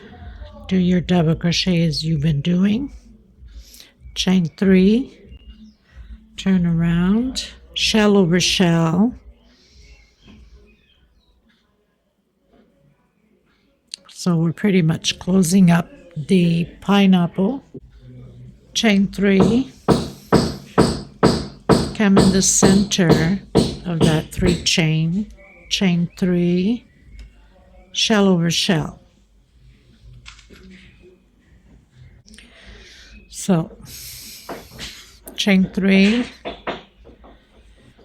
do your double crochet as you've been doing. Chain 3, turn around, shell over shell. So we're pretty much closing up the pineapple. Chain 3, come in the center of that 3 chain. Chain 3, shell over shell. So chain 3,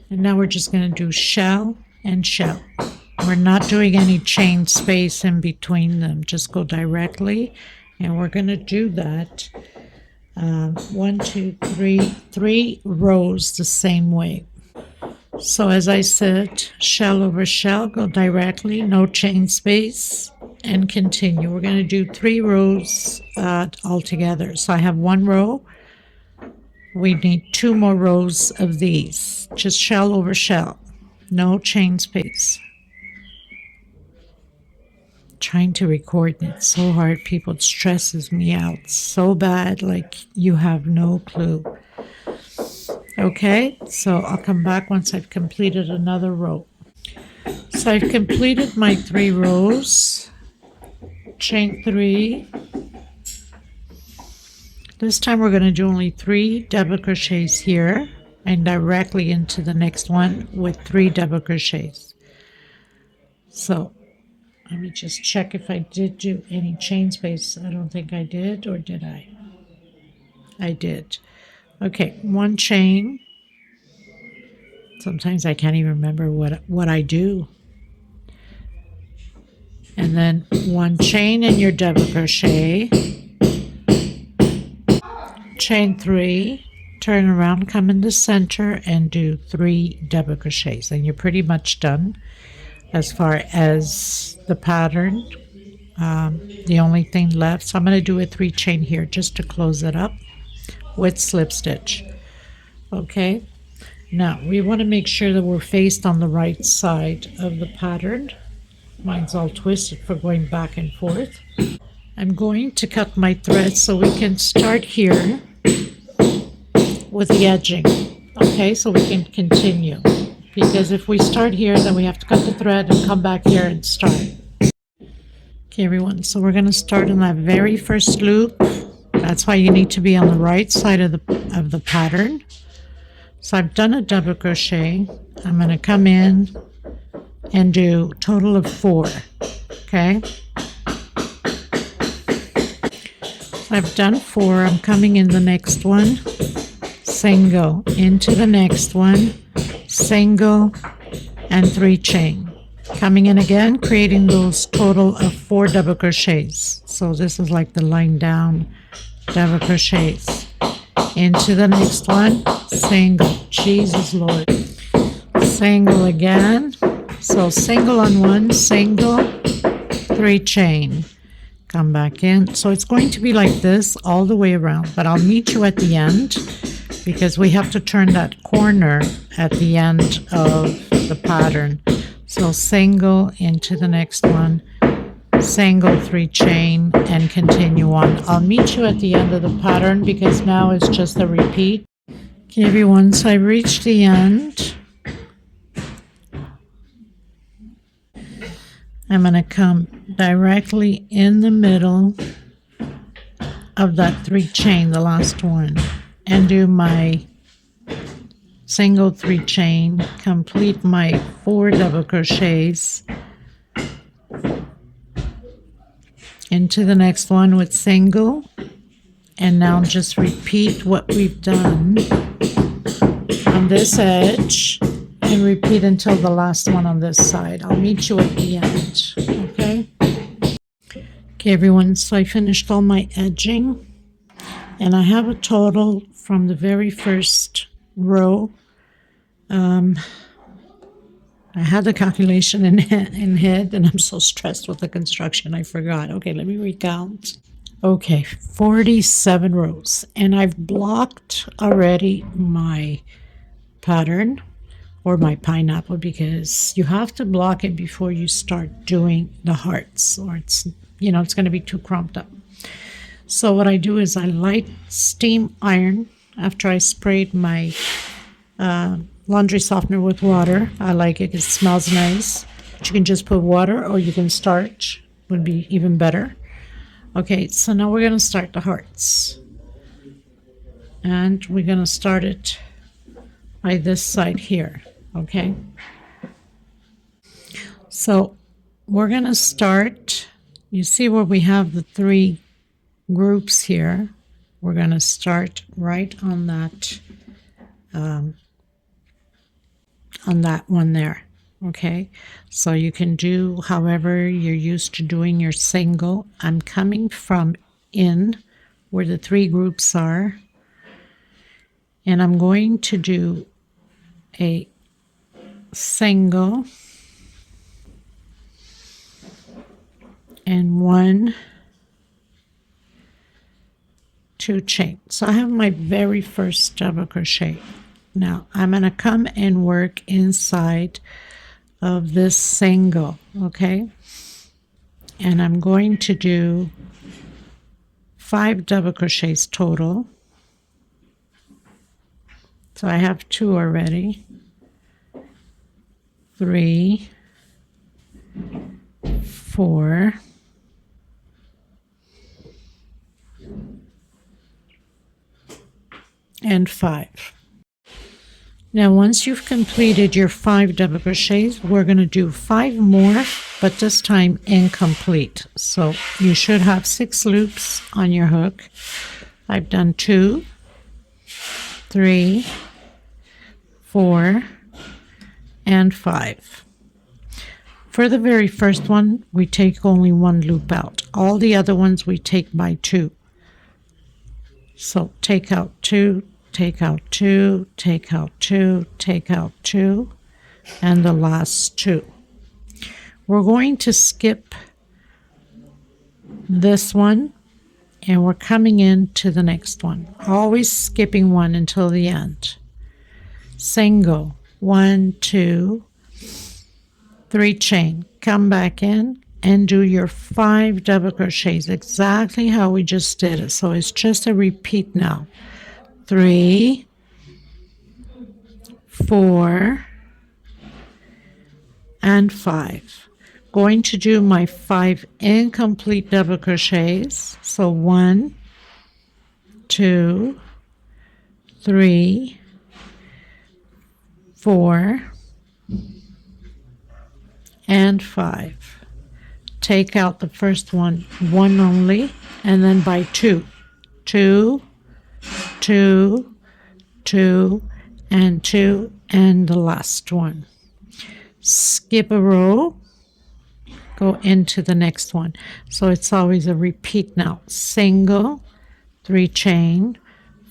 and now we're just going to do shell and shell. We're not doing any chain space in between them, just go directly, and we're going to do that 1, 2, 3 rows the same way. So as I said, shell over shell, go directly, no chain space, and continue. We're going to do 3 rows all together. So I have 1 row. We need 2 more rows of these. Just shell over shell, no chain space. Trying to record and it's so hard, people. It stresses me out so bad, like you have no clue. Okay, so I'll come back once I've completed another row. So I've completed my 3 rows. Chain 3. This time we're going to do only 3 double crochets here and directly into the next one with 3 double crochets. So let me just check if I did do any chain space. I don't think I did, or did I? I did. Okay, 1 chain. Sometimes I can't even remember what I do. And then 1 chain in your double crochet. Chain 3, turn around, come in the center and do 3 double crochets. And you're pretty much done as far as the pattern. The only thing left, so I'm going to do a 3 chain here just to close it up with slip stitch. Okay, now we want to make sure that we're faced on the right side of the pattern. Mine's all twisted for going back and forth. I'm going to cut my thread so we can start here with the edging. Okay, so we can continue. Because if we start here, then we have to cut the thread and come back here and start. Okay, everyone, so we're going to start in that very first loop. That's why you need to be on the right side of the pattern. So I've done a double crochet. I'm going to come in and do a total of 4. Okay. So I've done 4. I'm coming in the next one. Single into the next one. Single and 3 chain. Coming in again, creating those total of 4 double crochets. So this is like the line down double crochets. Into the next one, single. Jesus Lord. Single again. So single on 1, single, 3 chain. Come back in. So it's going to be like this all the way around, but I'll meet you at the end because we have to turn that corner at the end of the pattern. So single into the next one, single, 3 chain, and continue on. I'll meet you at the end of the pattern because now it's just a repeat. Okay, everyone, so I reached the end. I'm going to come directly in the middle of that 3 chain, the last one, and do my single 3 chain, complete my 4 double crochets into the next one with single, and now just repeat what we've done on this edge and repeat until the last one on this side. I'll meet you at the end. Okay everyone, so I finished all my edging, and I have a total from the very first row. I had the calculation in head, and I'm so stressed with the construction I forgot. Okay, let me recount. Okay, 47 rows, and I've blocked already my pattern, or my pineapple, because you have to block it before you start doing the hearts, or it's going to be too crumped up. So what I do is I light steam iron after I sprayed my laundry softener with water. I like it, it smells nice. But you can just put water, or you can starch, would be even better. Okay, so now we're going to start the hearts, and we're going to start it by this side here. Okay, so we're going to start, you see where we have the 3 groups here. We're going to start right on that one there. Okay, so you can do however you're used to doing your single. I'm coming from in where the 3 groups are, and I'm going to do a single and 1, 2 chain. So I have my very first double crochet. Now I'm going to come and work inside of this single, okay, and I'm going to do 5 double crochets total. So I have 2 already. 3, 4, and 5. Now once you've completed your 5 double crochets, we're going to do 5 more, but this time incomplete. So you should have 6 loops on your hook. I've done 2, 3, 4, and 5. For the very first one, we take only 1 loop out. All the other ones we take by 2. So take out 2, take out 2, take out 2, take out 2, and the last 2. We're going to skip this one, and we're coming into the next one, always skipping 1 until the end. Single, 1, 2, 3 chain, come back in and do your 5 double crochets exactly how we just did it. So it's just a repeat now. 3, 4, and 5. Going to do my 5 incomplete double crochets. So 1, 2, 3, 4, and 5. Take out the first one only, and then by 2, 2, 2, 2, and 2, and the last one. Skip a row, go into the next one. So it's always a repeat now. Single, 3 chain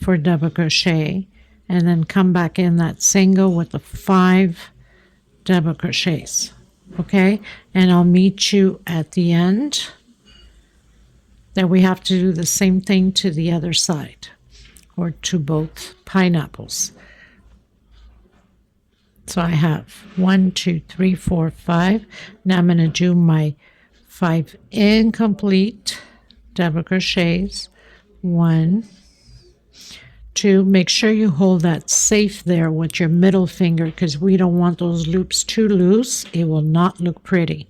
for double crochet, and then come back in that single with the 5 double crochets. Okay, and I'll meet you at the end. Then we have to do the same thing to the other side, or to both pineapples. So I have 1, 2, 3, 4, 5. Now I'm going to do my 5 incomplete double crochets. 1, 2. Make sure you hold that safe there with your middle finger, because we don't want those loops too loose. It will not look pretty.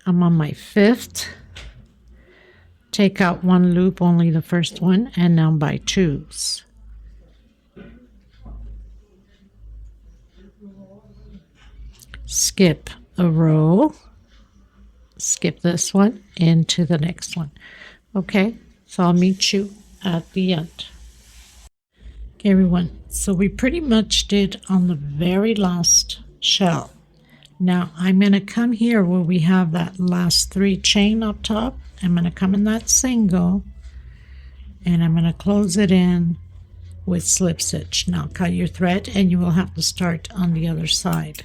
I'm on my 5th. Take out one loop, only the first one, and now by 2s. Skip a row, skip this one into the next one. Okay, so I'll meet you at the end. Okay, everyone, so we pretty much did on the very last shell. Now I'm going to come here where we have that last 3 chain up top. I'm going to come in that single and I'm going to close it in with slip stitch. Now cut your thread and you will have to start on the other side.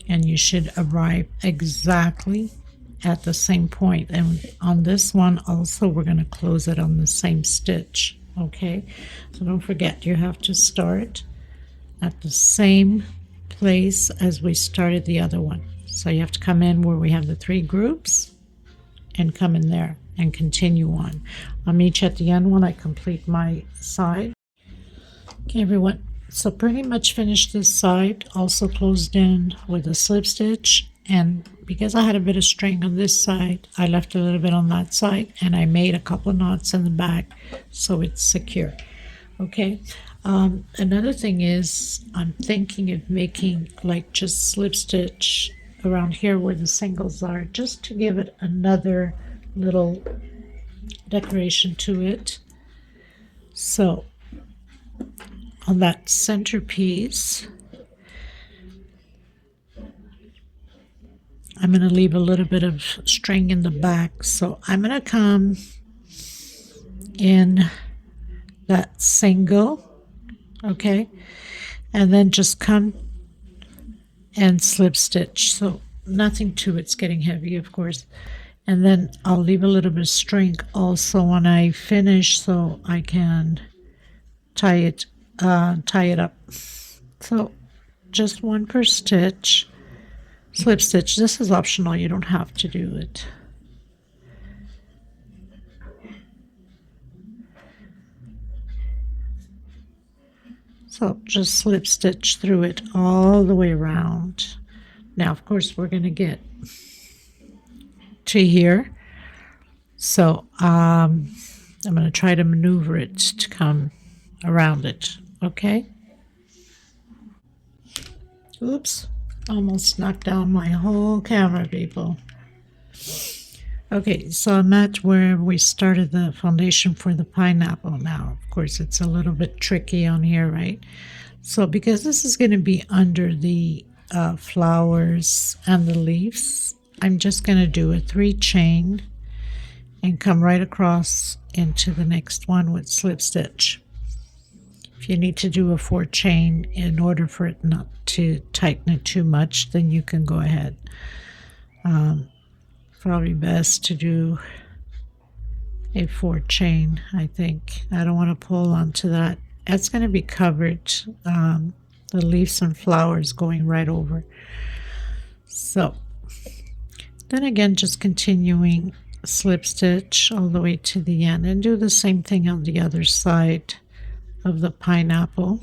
And you should arrive exactly at the same point. And on this one also we're going to close it on the same stitch. Okay, so don't forget you have to start at the same place as we started the other one. So you have to come in where we have the 3 groups and come in there and continue on. I'll meet you at the end when I complete my side. Okay, everyone, so pretty much finished this side, also closed in with a slip stitch, and because I had a bit of string on this side, I left a little bit on that side and I made a couple of knots in the back so it's secure. Okay, another thing is I'm thinking of making like just slip stitch around here where the singles are, just to give it another little decoration to it. So on that centerpiece, I'm going to leave a little bit of string in the back. So I'm going to come in that single, okay, and then just come and slip stitch. So nothing to it's getting heavy, of course. And then I'll leave a little bit of string also when I finish so I can tie it up. So just one per stitch. Slip stitch. This is optional, you don't have to do it. So just slip stitch through it all the way around. Now of course we're going to get to here, so I'm going to try to maneuver it to come around it. Okay, oops, almost knocked down my whole camera, people. Okay, so I'm at where we started the foundation for the pineapple. Now of course it's a little bit tricky on here, right? So because this is going to be under the flowers and the leaves, I'm just going to do a 3 chain and come right across into the next one with slip stitch. If you need to do a 4 chain in order for it not to tighten it too much, then you can go ahead. Probably best to do a 4 chain, I think. I don't want to pull onto that. That's going to be covered, the leaves and flowers going right over. So then again, just continuing slip stitch all the way to the end and do the same thing on the other side of the pineapple,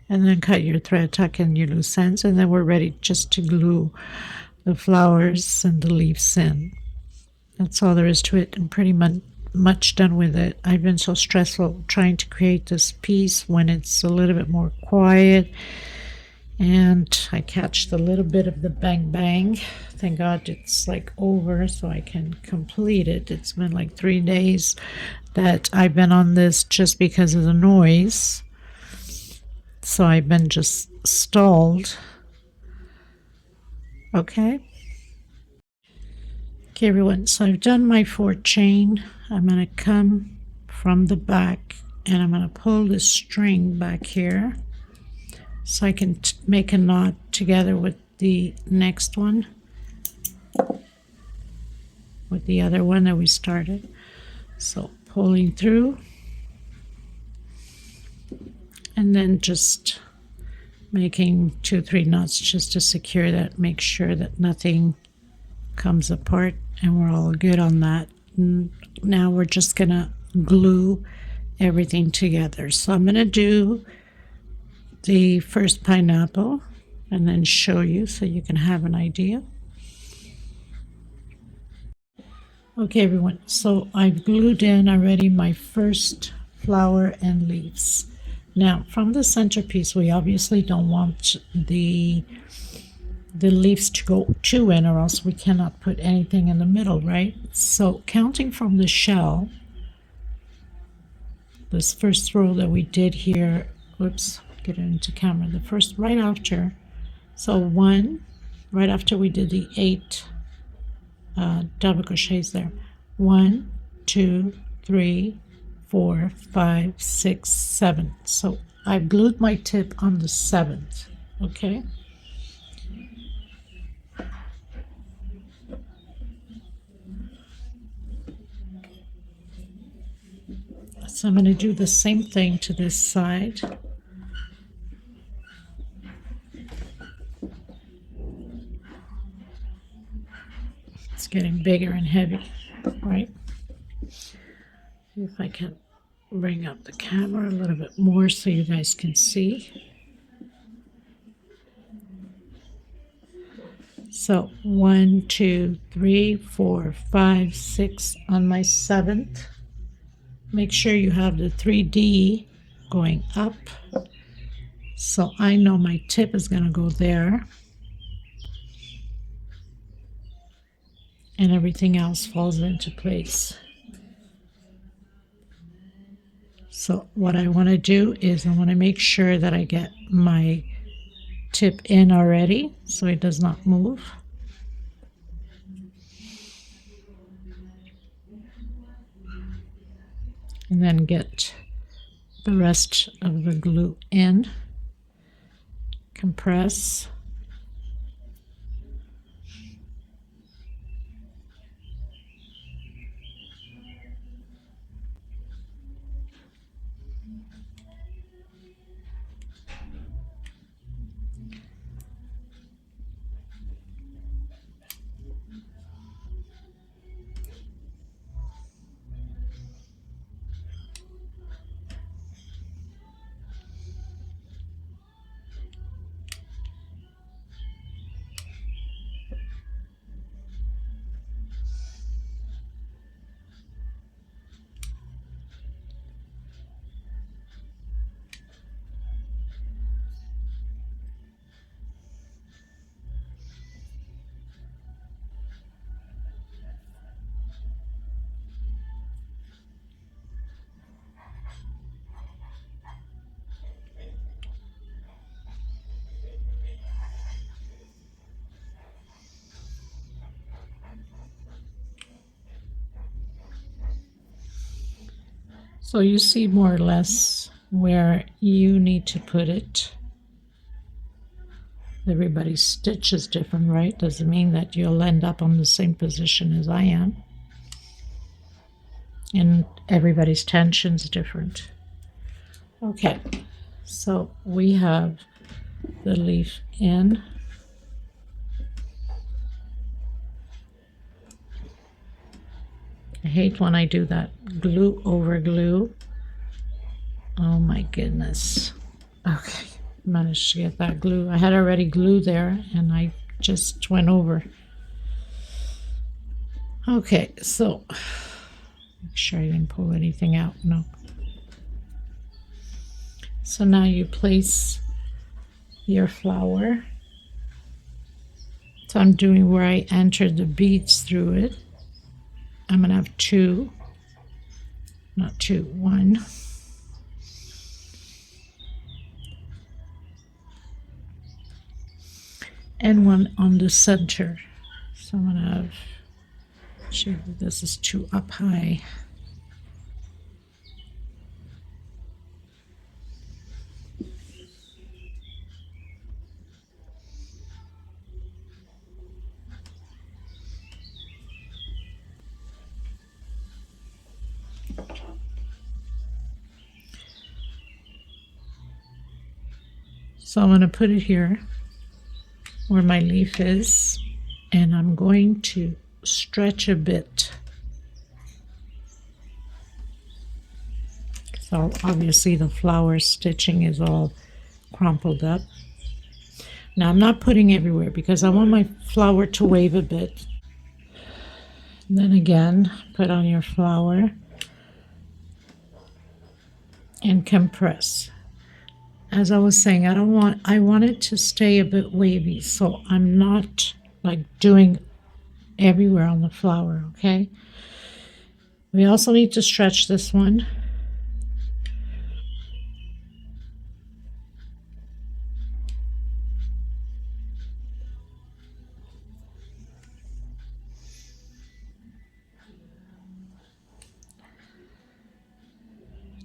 and then cut your thread, tuck in your loose ends, and then we're ready just to glue the flowers and the leaves in. That's all there is to it. I'm pretty much done with it. I've been so stressful trying to create this piece when it's a little bit more quiet, and I catch the little bit of the bang bang. Thank God it's like over so I can complete it. It's been like 3 days that I've been on this just because of the noise, so I've been just stalled. Okay, everyone, so I've done my 4 chain. I'm going to come from the back and I'm going to pull this string back here so I can make a knot together with the next one, with the other one that we started. So pulling through and then just making 2-3 knots just to secure that, make sure that nothing comes apart, and we're all good on that. And now we're just gonna glue everything together. So I'm gonna do the first pineapple and then show you so you can have an idea. Okay, everyone, so I've glued in already my first flower and leaves. Now, from the centerpiece, we obviously don't want the leaves to go too in, or else we cannot put anything in the middle, right? So counting from the shell, this first row that we did here, oops, get it into camera, the first right after, so one, right after we did the 8 double crochets there, 1, 2, 3, 4, 5, 6, 7. So I've glued my tip on the 7th, okay? So I'm going to do the same thing to this side. It's getting bigger and heavy, right? If I can bring up the camera a little bit more so you guys can see. So 1, 2, 3, 4, 5, 6 on my 7th. Make sure you have the 3D going up. So I know my tip is going to go there. And everything else falls into place. So what I want to do is I want to make sure that I get my tip in already so it does not move. And then get the rest of the glue in. Compress. So you see more or less where you need to put it. Everybody's stitch is different, right? Doesn't mean that you'll end up on the same position as I am. And everybody's tension's different. Okay, so we have the leaf in. I hate when I do that glue over glue. Oh my goodness. Okay, managed to get that glue. I had already glue there and I just went over. Okay, so make sure I didn't pull anything out. No. So now you place your flower. So I'm doing where I entered the beads through it. I'm going to have 2, not 2, 1. And 1 on the center. So I'm going to have, sure this is too up high. So I'm going to put it here where my leaf is, and I'm going to stretch a bit. So obviously the flower stitching is all crumpled up. Now I'm not putting everywhere because I want my flower to wave a bit. Then again, put on your flower and compress. As I was saying, I want it to stay a bit wavy, so I'm not like doing everywhere on the flower, okay? We also need to stretch this one.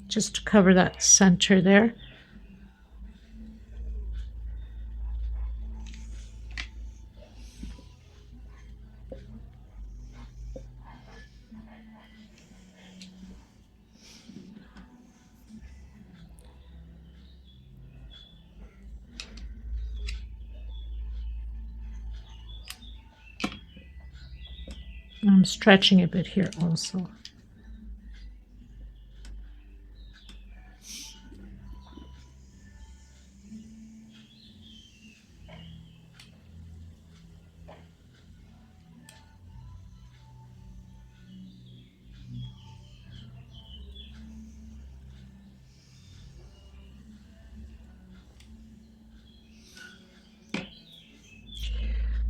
Just to cover that center there. I'm stretching a bit here also.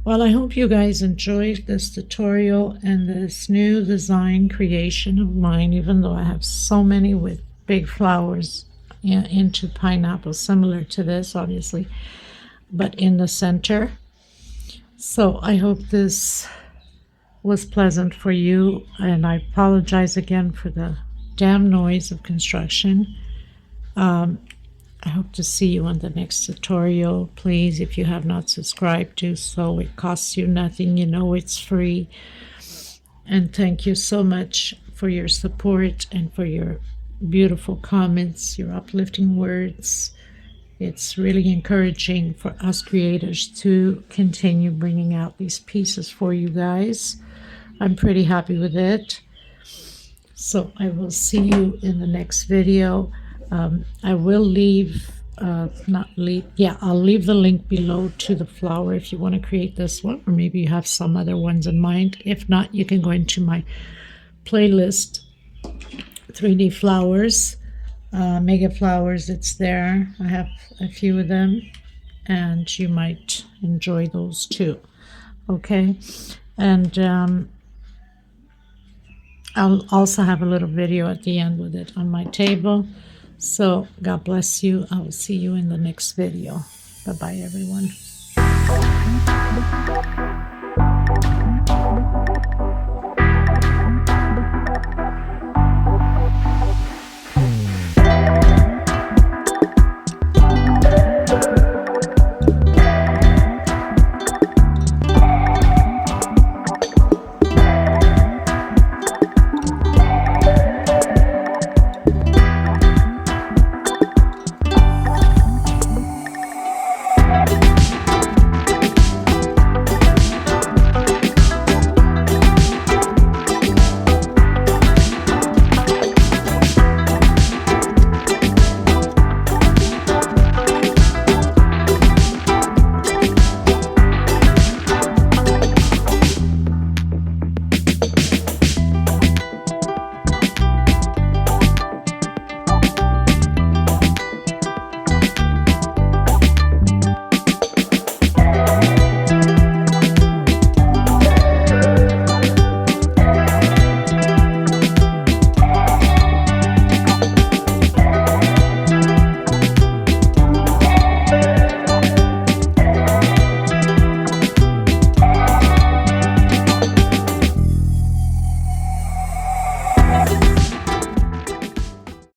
Well, I hope you guys enjoyed this tutorial and this new design creation of mine, even though I have so many with big flowers into pineapple, similar to this, obviously, but in the center. So I hope this was pleasant for you, and I apologize again for the damn noise of construction. I hope to see you on the next tutorial. Please, if you have not subscribed, do so. It costs you nothing. You know it's free. And thank you so much for your support and for your beautiful comments, your uplifting words. It's really encouraging for us creators to continue bringing out these pieces for you guys. I'm pretty happy with it. So I will see you in the next video. I will leave, I'll leave the link below to the flower if you want to create this one, or maybe you have some other ones in mind. If not, you can go into my playlist, 3D flowers, mega flowers. It's there. I have a few of them, and you might enjoy those too. Okay, and I'll also have a little video at the end with it on my table. So God bless you. I will see you in the next video. Bye-bye, everyone.